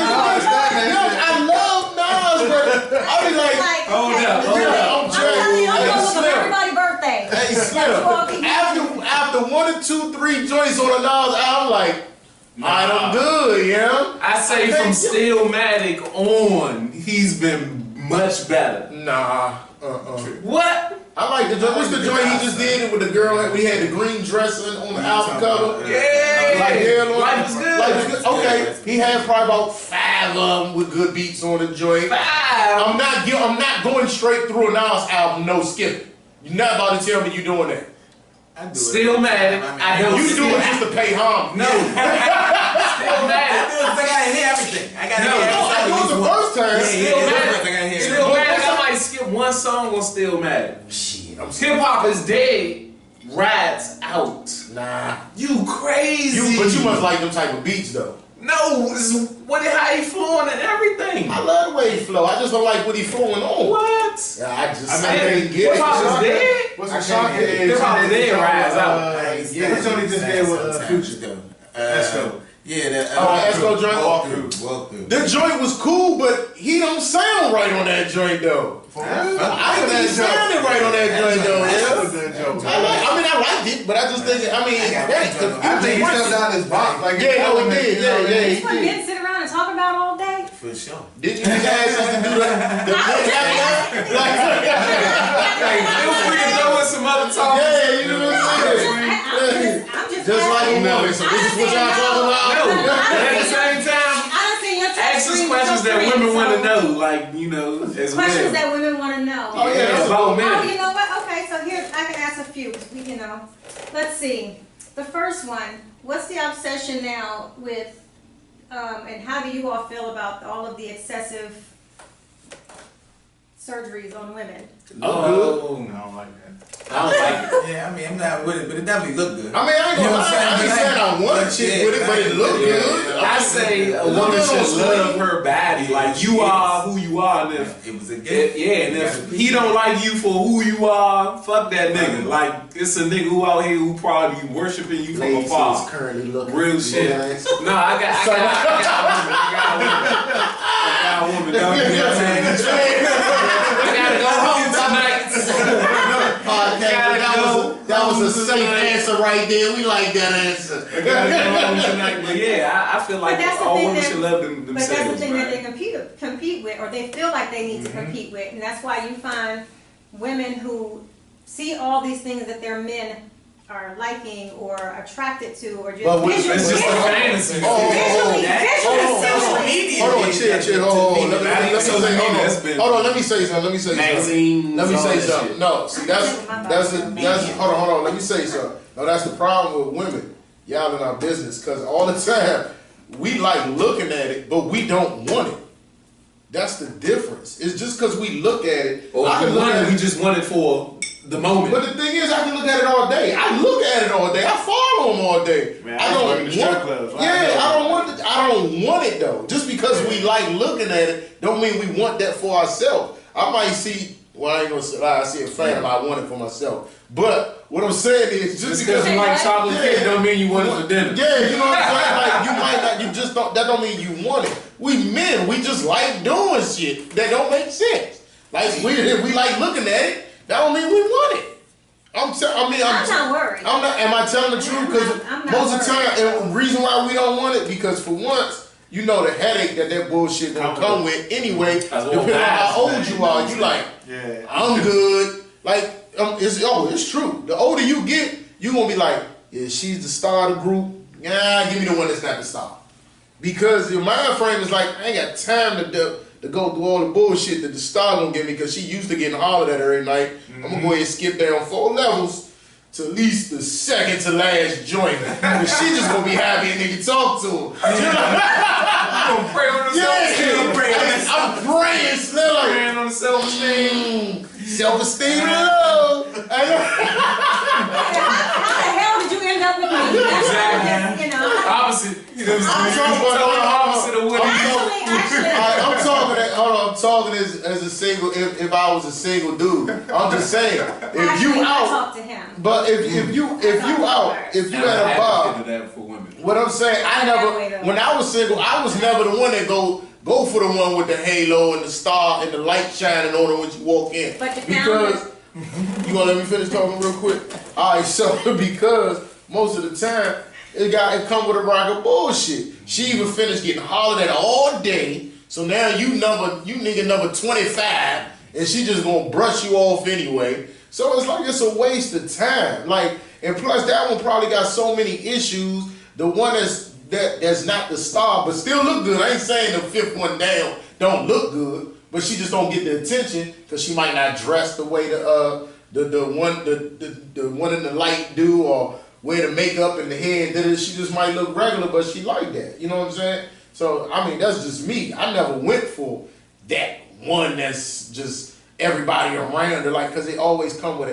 Speaker 3: I love Nas, but I be like,
Speaker 6: Hold up, hold
Speaker 3: yeah,
Speaker 6: up.
Speaker 3: I'm
Speaker 2: I'm telling you, I'm
Speaker 3: Hey,
Speaker 2: going with
Speaker 3: Slim.
Speaker 2: everybody's birthday.
Speaker 3: Hey,
Speaker 2: That's
Speaker 3: Slim.
Speaker 2: all people
Speaker 3: After 1 or 2, 3 joints on a Nas album, like, alright, I'm good, yeah.
Speaker 6: I say from Stillmatic on, he's been much better.
Speaker 3: Nah,
Speaker 6: What?
Speaker 3: I like the joint. What's the joint he just did with the girl? We had the green dress on the album cover.
Speaker 6: Yeah.
Speaker 3: Like hairline.
Speaker 6: Life is good.
Speaker 3: Life is good. Okay, he had probably about 5 of them with good beats on the joint.
Speaker 6: 5.
Speaker 3: I'm not going straight through a Nas album, no skipping. You're not about to tell me you're doing that.
Speaker 7: I do it.
Speaker 6: Stillmatic. I don't
Speaker 3: You do it
Speaker 6: see
Speaker 3: just to pay homage.
Speaker 6: No.
Speaker 7: I
Speaker 6: Stillmatic.
Speaker 7: do it because I gotta hear everything. I gotta
Speaker 6: No,
Speaker 7: hear
Speaker 3: I
Speaker 7: everything.
Speaker 3: do it the first time.
Speaker 6: Stillmatic.
Speaker 7: I gotta hear it.
Speaker 6: Stillmatic. I might skip one song on Stillmatic.
Speaker 3: Shit, I'm
Speaker 6: Hip hop is dead. Rides out.
Speaker 3: Nah.
Speaker 6: You crazy.
Speaker 3: But you must like them type of beats though.
Speaker 6: No, it's how he flowing and everything.
Speaker 3: I love the way he flow. I just don't like what he flowing on.
Speaker 6: What?
Speaker 3: Yeah, I just
Speaker 4: I mean,
Speaker 3: can't get
Speaker 6: Hip hop is
Speaker 3: it.
Speaker 6: dead.
Speaker 4: What's
Speaker 3: I
Speaker 4: the song?
Speaker 3: can't get it.
Speaker 6: Hip hop is dead. Rides out.
Speaker 4: Yeah, it's only just did with Future.
Speaker 7: Esco. Yeah, that.
Speaker 3: Esco joint?
Speaker 7: Walkthrough.
Speaker 3: The joint was cool, but he don't sound right on that joint though. I didn't think he sounded right on that joint though. Yeah. I liked it, but I just think I think
Speaker 8: he stepped down his box. Like,
Speaker 3: yeah, no, he did. Yeah,
Speaker 2: This
Speaker 3: he
Speaker 2: one
Speaker 3: did.
Speaker 2: didn't sit around and talk about all day.
Speaker 7: For sure.
Speaker 3: Did you just ask us to do the
Speaker 6: Feel free to throw in some other talk.
Speaker 3: yeah, you know what I'm saying?
Speaker 2: I'm just
Speaker 3: Just like a woman. So this is what y'all talking about?
Speaker 6: No, but at the same time,
Speaker 2: I done seen your text
Speaker 6: ask
Speaker 5: This is questions that women want to know, like, you know, as well.
Speaker 2: Questions that women want to know.
Speaker 3: Oh, yeah, that's
Speaker 5: about men.
Speaker 2: Oh, you know what? Okay, so here I can ask a few. You know, let's see. The first one. What's the obsession now with, and how do you all feel about all of the excessive surgeries on women?
Speaker 6: Oh,
Speaker 4: I don't like that.
Speaker 6: I don't like it.
Speaker 7: Yeah, I mean, I'm not with it, but it definitely look good.
Speaker 3: I mean, I ain't gonna lie. I ain't saying I want shit with it, but it look good.
Speaker 6: I say a woman should love her body. Like, you are who you are. And if,
Speaker 7: It was a gift.
Speaker 6: and if he don't like you for who you are, fuck that nigga. Like, it's a nigga who out here who probably worshiping you from
Speaker 3: Ladies
Speaker 6: afar.
Speaker 3: is currently looking.
Speaker 6: Real shit.
Speaker 3: Nice.
Speaker 6: No, I got a woman. Don't you know what I'm saying? I gotta go home tonight.
Speaker 3: That was a safe answer right there. We like that answer.
Speaker 6: I gotta go home tonight. But yeah, I feel like
Speaker 2: But that's the
Speaker 6: all
Speaker 2: thing
Speaker 6: women
Speaker 2: that-
Speaker 6: should love
Speaker 2: But
Speaker 6: themselves.
Speaker 2: that's the thing that
Speaker 6: right?
Speaker 2: they compete with, or they feel like they need to compete with, and that's why you find women who see all these things that their men are liking or attracted to, or just
Speaker 3: But when-
Speaker 2: visually.
Speaker 6: It's just a
Speaker 2: visually-
Speaker 6: fantasy.
Speaker 2: Visually, visually.
Speaker 3: Hold on, chill. Hold on. Let me say. Hold on. Let me say something.
Speaker 6: Magazines,
Speaker 3: Let me
Speaker 6: all
Speaker 3: say
Speaker 6: that
Speaker 3: something.
Speaker 6: shit.
Speaker 3: No, see, that's hold on. Let me say something. No, that's the problem with women. Y'all in our business, because all the time we like looking at it, but we don't want it. That's the difference. It's just because we look at it.
Speaker 6: Or
Speaker 3: I can look at
Speaker 6: we
Speaker 3: it.
Speaker 6: just want it for the moment.
Speaker 3: But the thing is, I can look at it all day. I look at it all day. I follow them all day.
Speaker 4: Man,
Speaker 3: I
Speaker 4: I
Speaker 3: don't
Speaker 4: work in the strip
Speaker 3: want.
Speaker 4: clubs.
Speaker 3: Yeah, I don't want it. I don't want it though. Just because we like looking at it, don't mean we want that for ourselves. I might see. Well, I ain't gonna lie. I see a fan, I want it for myself. But what I'm saying is, just because
Speaker 6: you like chocolate cake don't mean you want it for dinner.
Speaker 3: yeah, you know what I'm saying? Like, you might not, you just don't, that don't mean you want it. We men, we just like doing shit that don't make sense. Like, we like looking at it, that don't mean we want it. I'm not worried. I'm not, am I telling the truth? Because
Speaker 2: I'm not
Speaker 3: most of the time,
Speaker 2: worried.
Speaker 3: and the reason why we don't want it, because for once, you know the headache that bullshit gonna come with anyway, depending on how old you are. You like,
Speaker 4: Yeah.
Speaker 3: I'm good. Like, it's true. The older you get, you gonna be like, yeah, she's the star of the group. Yeah, give me the one that's not the star. Because your mind frame is like, I ain't got time to go through all the bullshit that the star gonna give me, because she used to getting hollered at every night. I'm gonna go ahead and skip down 4 levels to at least the second to last joint. Because she just gonna be happy and nigga talk to her. You
Speaker 6: gonna pray on the
Speaker 3: yeah, I'm praying still.
Speaker 6: Praying on the self-esteem.
Speaker 3: Self-esteem and love.
Speaker 2: How the hell did you end up with me? That's
Speaker 6: Exactly.
Speaker 2: you know.
Speaker 6: Opposite. You know what I'm saying?
Speaker 3: talking about
Speaker 6: Totally opposite of what he
Speaker 3: I'm talking as a single. If I was a single dude, I'm just saying. If you
Speaker 2: I
Speaker 3: out,
Speaker 2: talk to him.
Speaker 3: but if you out, if you at a bar,
Speaker 5: that for women.
Speaker 3: what I'm saying, when I was single, I was never the one that go for the one with the halo and the star and the light shining on her when you walk in.
Speaker 2: But the
Speaker 3: because you gonna let me finish talking real quick? All right, so because most of the time it come with a rock of bullshit. She even finished getting hollered at all day. So now you nigga number 25, and she just gonna brush you off anyway. So it's like it's a waste of time. Like, and plus that one probably got so many issues. The one that's not the star, but still look good. I ain't saying the 5th one down don't look good, but she just don't get the attention because she might not dress the way the one in the light do, or wear the makeup and the hair. She just might look regular, but she like that. You know what I'm saying? So I mean, that's just me. I never went for that one that's just everybody around her, like, because it always comes with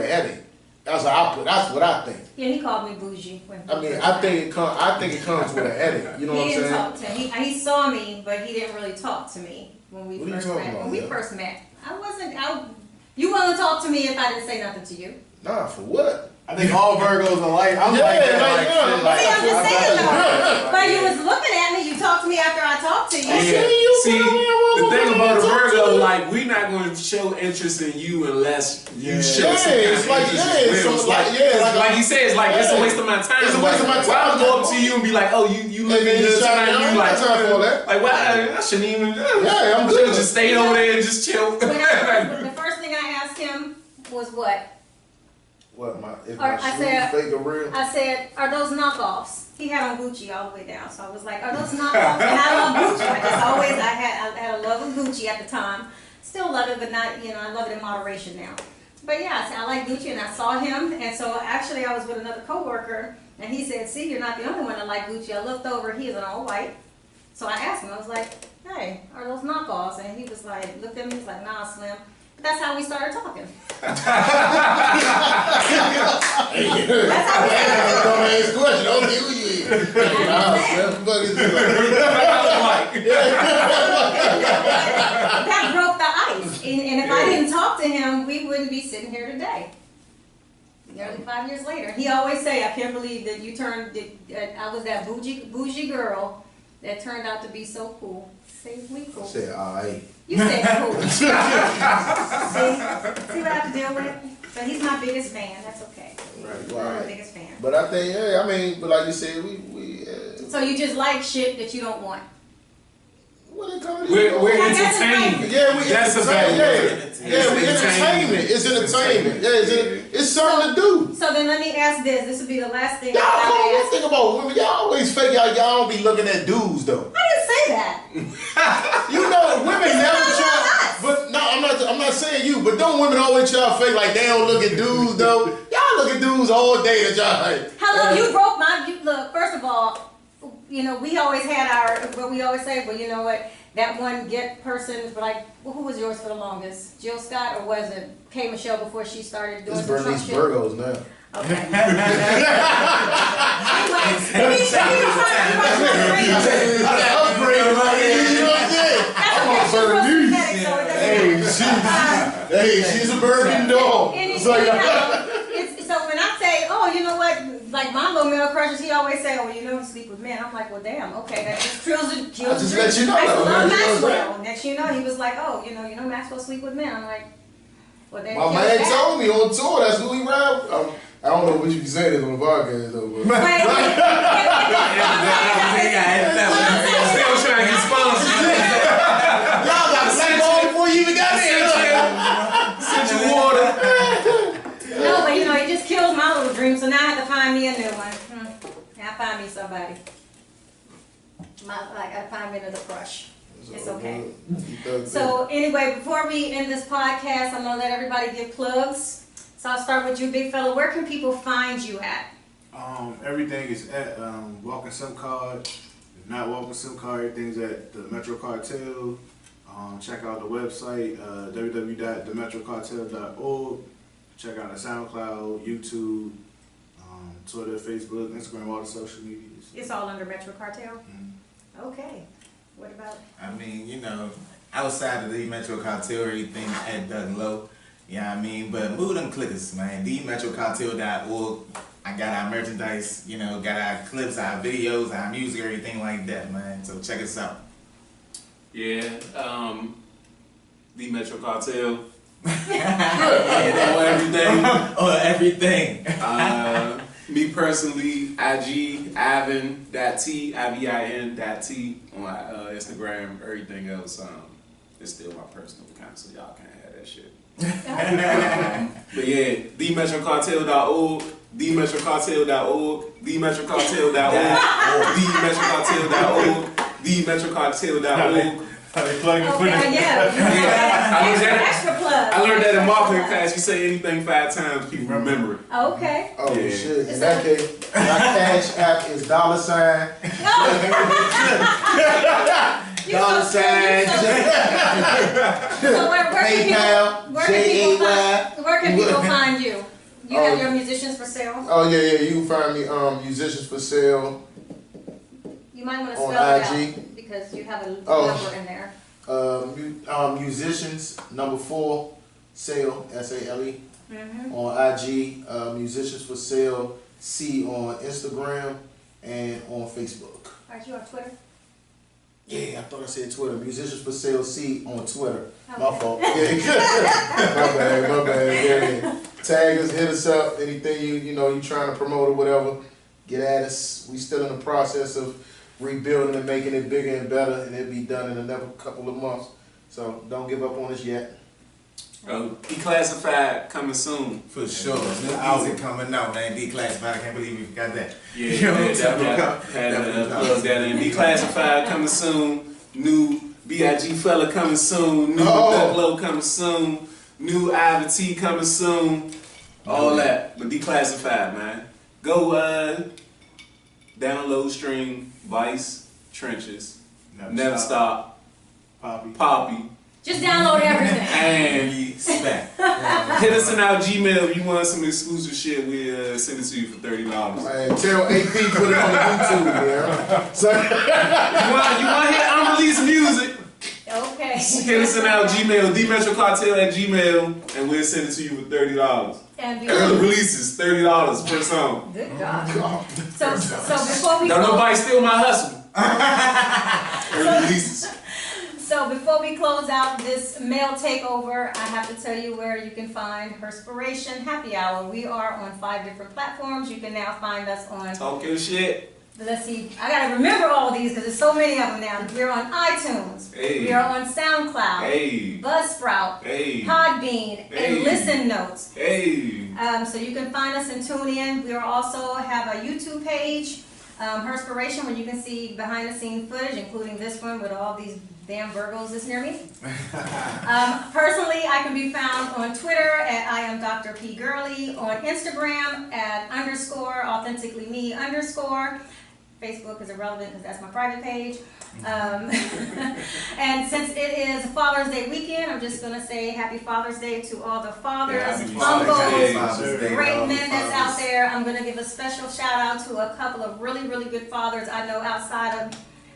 Speaker 3: a headache. That's what I think.
Speaker 2: Yeah, he called me bougie.
Speaker 3: I mean, I think it comes with a headache. You know what I'm
Speaker 2: He
Speaker 3: saying?
Speaker 2: didn't talk to him. He saw me, but he didn't really talk to me when we
Speaker 3: What are you
Speaker 2: first
Speaker 3: talking
Speaker 2: met.
Speaker 3: about,
Speaker 2: When we
Speaker 3: yeah?
Speaker 2: first met, you wouldn't talk to me if I didn't say nothing to you.
Speaker 3: Nah, for what?
Speaker 4: I think all Virgos are like, I'm
Speaker 3: Yeah,
Speaker 4: like that.
Speaker 3: like,
Speaker 4: Like,
Speaker 3: yeah,
Speaker 4: shit,
Speaker 3: like,
Speaker 2: See, I'm just saying though.
Speaker 3: Yeah.
Speaker 2: But you was looking at me. You talked to me after I talked to you.
Speaker 6: See, the thing about a Virgo, like, we not going to show interest in you unless you show some kind
Speaker 3: it's
Speaker 6: of
Speaker 3: like,
Speaker 6: interest
Speaker 3: yeah,
Speaker 6: as
Speaker 3: it's
Speaker 6: well.
Speaker 3: like,
Speaker 6: Like you said, it's like, it's a waste of my time.
Speaker 3: It's a waste of my time.
Speaker 6: Why would I go up to you and be like, oh, you look
Speaker 3: then
Speaker 6: good
Speaker 3: you try to-
Speaker 6: tonight,
Speaker 3: I
Speaker 6: you
Speaker 3: ain't
Speaker 6: like,
Speaker 3: got time for all that.
Speaker 6: like, why? I shouldn't even,
Speaker 3: Yeah, I'm
Speaker 6: I should
Speaker 3: good.
Speaker 6: have just stayed over there and just chill.
Speaker 2: The first thing I asked him was what?
Speaker 3: What if
Speaker 2: Or
Speaker 3: my
Speaker 2: I
Speaker 3: shoes
Speaker 2: said-
Speaker 3: fake or real?
Speaker 2: I said, are those knockoffs? He had on Gucci all the way down, so I was like, are those knockoffs? And I love Gucci. I had a love of Gucci at the time. Still love it, but not, I love it in moderation now. But yeah, I like Gucci, and I saw him, and so actually I was with another coworker, and he said, see, you're not the only one that like Gucci. I looked over, he is an all white. So I asked him, I was like, hey, are those knockoffs? And he was like, looked at me, he was like, nah, Slim. That's how we started talking. That's how we started
Speaker 3: Don't ask question. Don't deal with you.
Speaker 2: That broke the ice. And if I didn't talk to him, we wouldn't be sitting here today. Nearly 5 years later. He always say, I can't believe that you turned, I was that bougie girl that turned out to be so cool. Say we cool.
Speaker 3: Say, alright.
Speaker 2: You said cool. See what I have to deal with? But he's my biggest fan. That's okay.
Speaker 3: Right,
Speaker 2: My
Speaker 3: right.
Speaker 2: biggest fan.
Speaker 3: But I think, yeah, I mean, but like you said,
Speaker 2: So you just like shit that you don't want.
Speaker 3: what it comes
Speaker 5: We're
Speaker 2: Yeah, that's
Speaker 5: entertained.
Speaker 3: Yeah, we
Speaker 5: That's a
Speaker 3: entertain-
Speaker 5: better
Speaker 3: yeah. Yeah, we entertainment. It's entertainment. Yeah, it's something to do.
Speaker 2: So then let me ask this. This will be the last thing
Speaker 3: Y'all come on,
Speaker 2: I
Speaker 3: let's think about women. Y'all always fake y'all don't be looking at dudes though.
Speaker 2: I didn't say that.
Speaker 3: You know, women never
Speaker 2: not
Speaker 3: try.
Speaker 2: about us.
Speaker 3: But no, I'm not saying you. But don't women always try to fake like they don't look at dudes though? Y'all look at dudes all day that y'all like.
Speaker 2: Hello, you broke look, first of all, we always had what we always say, well, you know what, that one get person, like, who was yours for the longest? Jill Scott, or was it K. Michelle before she started doing
Speaker 3: It's
Speaker 2: some Trump
Speaker 3: Bernice
Speaker 2: shit?
Speaker 3: Burgos now.
Speaker 2: Okay. Anyway, he was trying to
Speaker 3: Upgrade, you know what I'm saying? I'm on Bernice. Hey, she's a Bergen dog.
Speaker 2: So when I say, oh, you know what, like my little male crushes, he always say, oh, you don't sleep with men. I'm like, well, damn, okay, that just kills the
Speaker 3: I just let you know.
Speaker 2: I love
Speaker 3: You know what I'm
Speaker 2: Maxwell. Next you know, he was like, oh, you know Maxwell sleep with men. I'm like, well, then
Speaker 3: My man told me on tour, that's who he ride. I don't know what you can say this on the podcast though, but.
Speaker 5: Still trying to get sponsored.
Speaker 3: Y'all got to say more before you even got there.
Speaker 5: Send you water.
Speaker 2: No, but it just kills my little dream. So now I have to find me a new one. Now find me somebody. I gotta find me another crush. It's okay. So anyway, before we end this podcast, I'm gonna let everybody give plugs. So I'll start with you, big fella. Where can people find you at?
Speaker 4: Everything is at Walking Sim Card. If not Walking Sim Card, everything's at the Metro Cartel. Check out the website, www.themetrocartel.org. Check out the SoundCloud, YouTube, Twitter, Facebook, Instagram, all the social medias.
Speaker 2: It's all under Metro Cartel? Okay. What about?
Speaker 7: I mean, outside of the Metro Cartel, everything at Doug Low. You know what I mean? But move them clickers, man. TheMetroCartel.org. I got our merchandise, got our clips, our videos, our music, everything like that, man. So check us out.
Speaker 5: Yeah, the Metro Cartel. On everything.
Speaker 7: everything.
Speaker 5: Me personally, IG, Ivin.T, IVIN.T on Instagram. Everything else, it's still my personal account, so y'all can't have that shit. But yeah, TheMetroCartel.org, TheMetroCartel.org, TheMetroCartel.org, TheMetroCartel.org, TheMetroCartel.org.
Speaker 2: Okay, yeah. Extra plug.
Speaker 5: I learned that in marketing class. You say anything 5 times, people remember it.
Speaker 2: Okay.
Speaker 3: Oh
Speaker 5: Yeah.
Speaker 3: shit! In that case, my cash app is $. Dollar sign.
Speaker 2: So where can people find you? You have your musicians for sale?
Speaker 3: Oh yeah, you can find me musicians for sale
Speaker 2: You might want to
Speaker 3: on
Speaker 2: spell it
Speaker 3: IG.
Speaker 2: out because you have a
Speaker 3: Oh.
Speaker 2: number in there.
Speaker 3: Musicians #4 sale SALE on IG. Musicians for sale C on Instagram and on Facebook.
Speaker 2: Aren't you on Twitter?
Speaker 3: Yeah, I thought I said Twitter. Musicians for sale C on Twitter. My
Speaker 2: Okay.
Speaker 3: fault. Yeah. my bad. Yeah. Tag us, hit us up. Anything you trying to promote or whatever, get at us. We still in the process of rebuilding and making it bigger and better, and it'll be done in another couple of months. So don't give up on us yet.
Speaker 5: Declassified coming soon.
Speaker 7: For sure. New music coming out, man. Declassified. I can't believe we forgot that.
Speaker 5: Yeah,
Speaker 7: You know what I'm saying?
Speaker 5: had to plug that in. Declassified coming soon. New B.I.G. fella coming soon. New Ducklow coming soon. New Ivy T coming soon. All that. But Declassified, man. Go download, stream, Vice, Trenches, Never Stop, Poppy.
Speaker 2: Just download everything.
Speaker 5: And
Speaker 7: Respect.
Speaker 5: hit us in our Gmail if you want some exclusive shit. We send it to you for $30.
Speaker 3: Man, tell AP put it on YouTube, man. So,
Speaker 5: You want to hear unreleased music?
Speaker 2: Okay.
Speaker 5: Hit us in our Gmail, Metro Cartel at Gmail, and we'll send it to you for $30.
Speaker 2: And
Speaker 5: Early releases, $30 per song.
Speaker 2: good God. So before we
Speaker 5: Don't
Speaker 2: close,
Speaker 5: nobody steal my hustle. Early releases.
Speaker 2: so before we close out this male takeover, I have to tell you where you can find Herspiration Happy Hour. We are on 5 different platforms. You can now find us on.
Speaker 5: Talking shit.
Speaker 2: Let's see, I gotta remember all of these because there's so many of them now. We're on iTunes.
Speaker 5: Hey.
Speaker 2: We are on SoundCloud.
Speaker 5: Hey.
Speaker 2: Buzzsprout.
Speaker 5: Hey.
Speaker 2: Podbean.
Speaker 5: Hey.
Speaker 2: And Listen Notes.
Speaker 5: Hey.
Speaker 2: So you can find us and tune in. We also have a YouTube page, Herspiration, where you can see behind the scenes footage, including this one with all these damn Virgos that's near me. Personally, I can be found on Twitter at I am Dr. P. Gurley, on Instagram at _authenticallyme_. Facebook is irrelevant because that's my private page. And since it is Father's Day weekend, I'm just going to say Happy Father's Day to all the fathers, uncles, great men that's out there. I'm going to give a special shout out to a couple of really, really good fathers I know outside of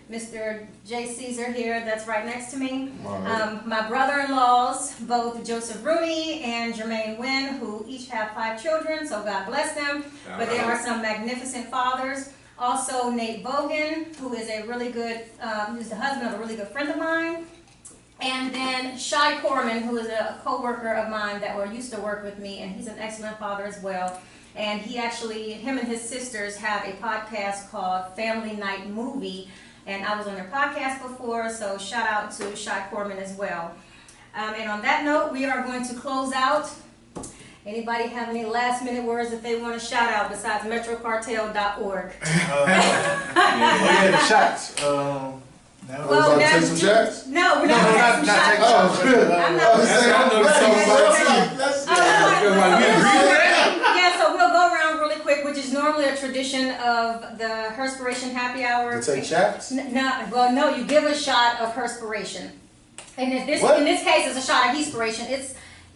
Speaker 2: Mr. J. Caesar here that's right next to me. My brother-in-laws, both Joseph Rooney and Jermaine Wynn, who each have 5 children, so God bless them. But they are some magnificent fathers. Also, Nate Bogan, who is a really good, who's the husband of a really good friend of mine. And then Shai Corman, who is a co-worker of mine that used to work with me, and he's an excellent father as well. And he actually, him and his sisters have a podcast called Family Night Movie. And I was on their podcast before, so shout out to Shai Corman as well. And on that note, we are going to close out. Anybody have any last minute words that they want to shout out besides metrocartel.org?
Speaker 4: Yeah, the shots.
Speaker 3: Well, take some shots?
Speaker 2: No, we're not taking some shots. I'm not. Yeah, so we'll go around really quick, which is normally a tradition of the Herspiration Happy Hour.
Speaker 3: To take shots?
Speaker 2: No, you give a shot of Herspiration. And in this case, it's a shot of Herspiration.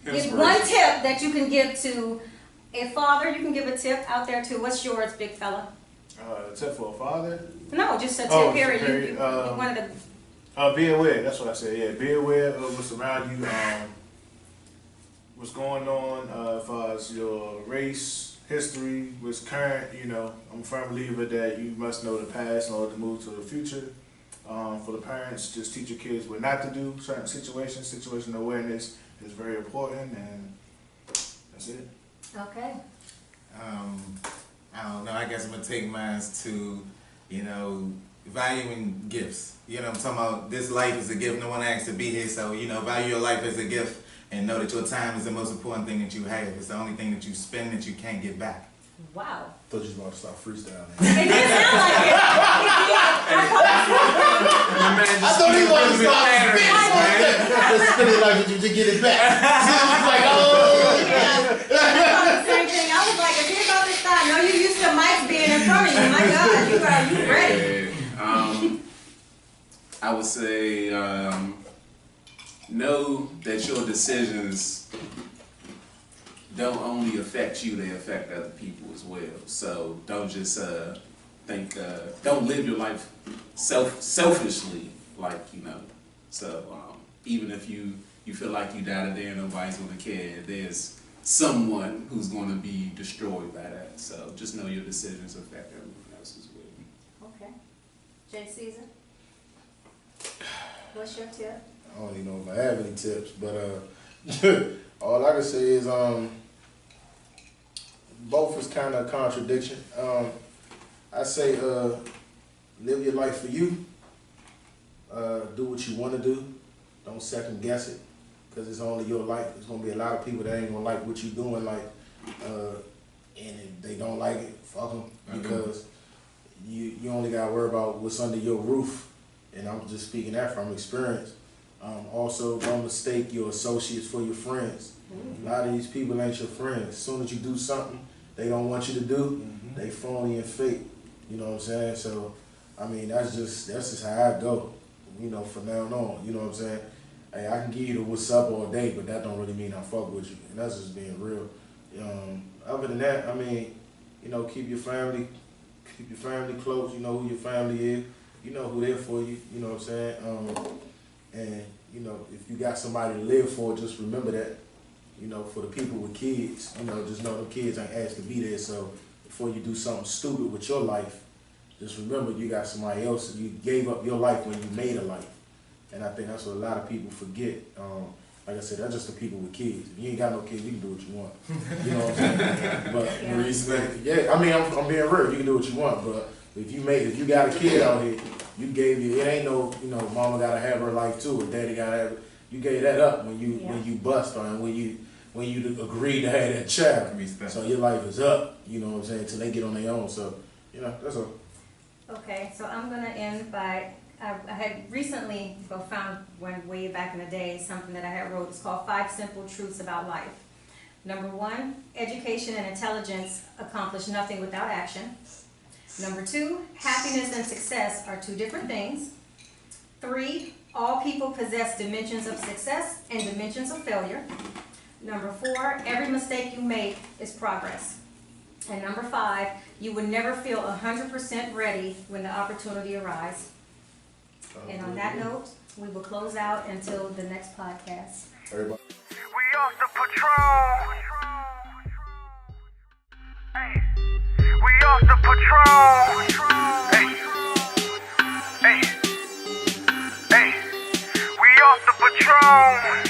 Speaker 2: It's one tip that you can give to a father. You can give a tip out there too. What's yours, big fella?
Speaker 4: A tip for a father?
Speaker 2: No, just a tip period. You
Speaker 4: period.
Speaker 2: wanted to.
Speaker 4: Be aware. That's what I said. Yeah, be aware of what's around you. What's going on as far as your race, history, what's current. You know, I'm a firm believer that you must know the past in order to move to the future. For the parents, just teach your kids what not to do. Certain situations, situational awareness is very important, and that's it.
Speaker 2: Okay.
Speaker 7: I don't know. I guess I'm gonna take mine to, valuing gifts. I'm talking about this life is a gift. No one asked to be here, so value your life as a gift, and know that your time is the most important thing that you have. It's the only thing that you spend that you can't get back.
Speaker 2: Wow.
Speaker 3: I thought you was about to start freestyling.
Speaker 2: It didn't sound like it.
Speaker 3: I thought he wanted to start spin it like you to get it back. So it was like, oh, yeah.
Speaker 2: I thought the same thing. I was like, if you're about to stop, no, you used to mics being in front of you. My God, you ready?
Speaker 5: I would say know that your decisions don't only affect you, they affect other people as well. So don't just don't live your life selfishly, So even if you feel like you died today and nobody's gonna care, there's someone who's gonna be destroyed by that. So just know your decisions affect everyone else as well.
Speaker 2: Okay. J. Caesar, what's your tip?
Speaker 3: I don't even know if I have any tips, but all I can say is both is kind of a contradiction. I say live your life for you. Do what you want to do. Don't second guess it. because it's only your life. There's gonna be a lot of people that ain't gonna like what you doing, like, and if they don't like it, fuck them, because you only gotta worry about what's under your roof, and I'm just speaking that from experience. Also, don't mistake your associates for your friends. A lot of these people ain't your friends. As soon as you do something they don't want you to do, they phony and fake. You know what I'm saying? So, I mean, that's just how I go. You know, from now on. You know what I'm saying? Hey, I can give you the what's up all day, but that don't really mean I fuck with you. And that's just being real. Other than that, I mean, you know, keep your family close. You know who your family is. You know who they're for you. You know what I'm saying? And you know, if you got somebody to live for, just remember that. You know, for the people with kids, you know, just know them kids ain't asked to be there. So before you do something stupid with your life, just remember you got somebody else. You gave up your life when you made a life. And I think that's what a lot of people forget. Like I said, that's just the people with kids. If you ain't got no kids, you can do what you want. You know what I'm saying? But respect. Yeah, I mean, I'm being real. You can do what you want, but if you got a kid out here, it ain't no, you know, mama gotta have her life too, or daddy gotta have it. You gave that up when you bust on, when you agree to have that child. Respect. So your life is up. You know what I'm saying? Till they get on their own. So, you know, that's all.
Speaker 2: Okay, so I'm gonna end by. I had recently found one way back in the day, something that I had wrote. It's called 5 Simple Truths About Life. Number 1, education and intelligence accomplish nothing without action. Number 2, happiness and success are 2 different things. 3, all people possess dimensions of success and dimensions of failure. Number 4, every mistake you make is progress. And number 5, you would never feel 100% ready when the opportunity arises. And on that note, we will close out until the next podcast.
Speaker 3: Everybody.
Speaker 1: We off the patrol. Hey, we off the patrol. Hey, hey, hey, we off the patrol.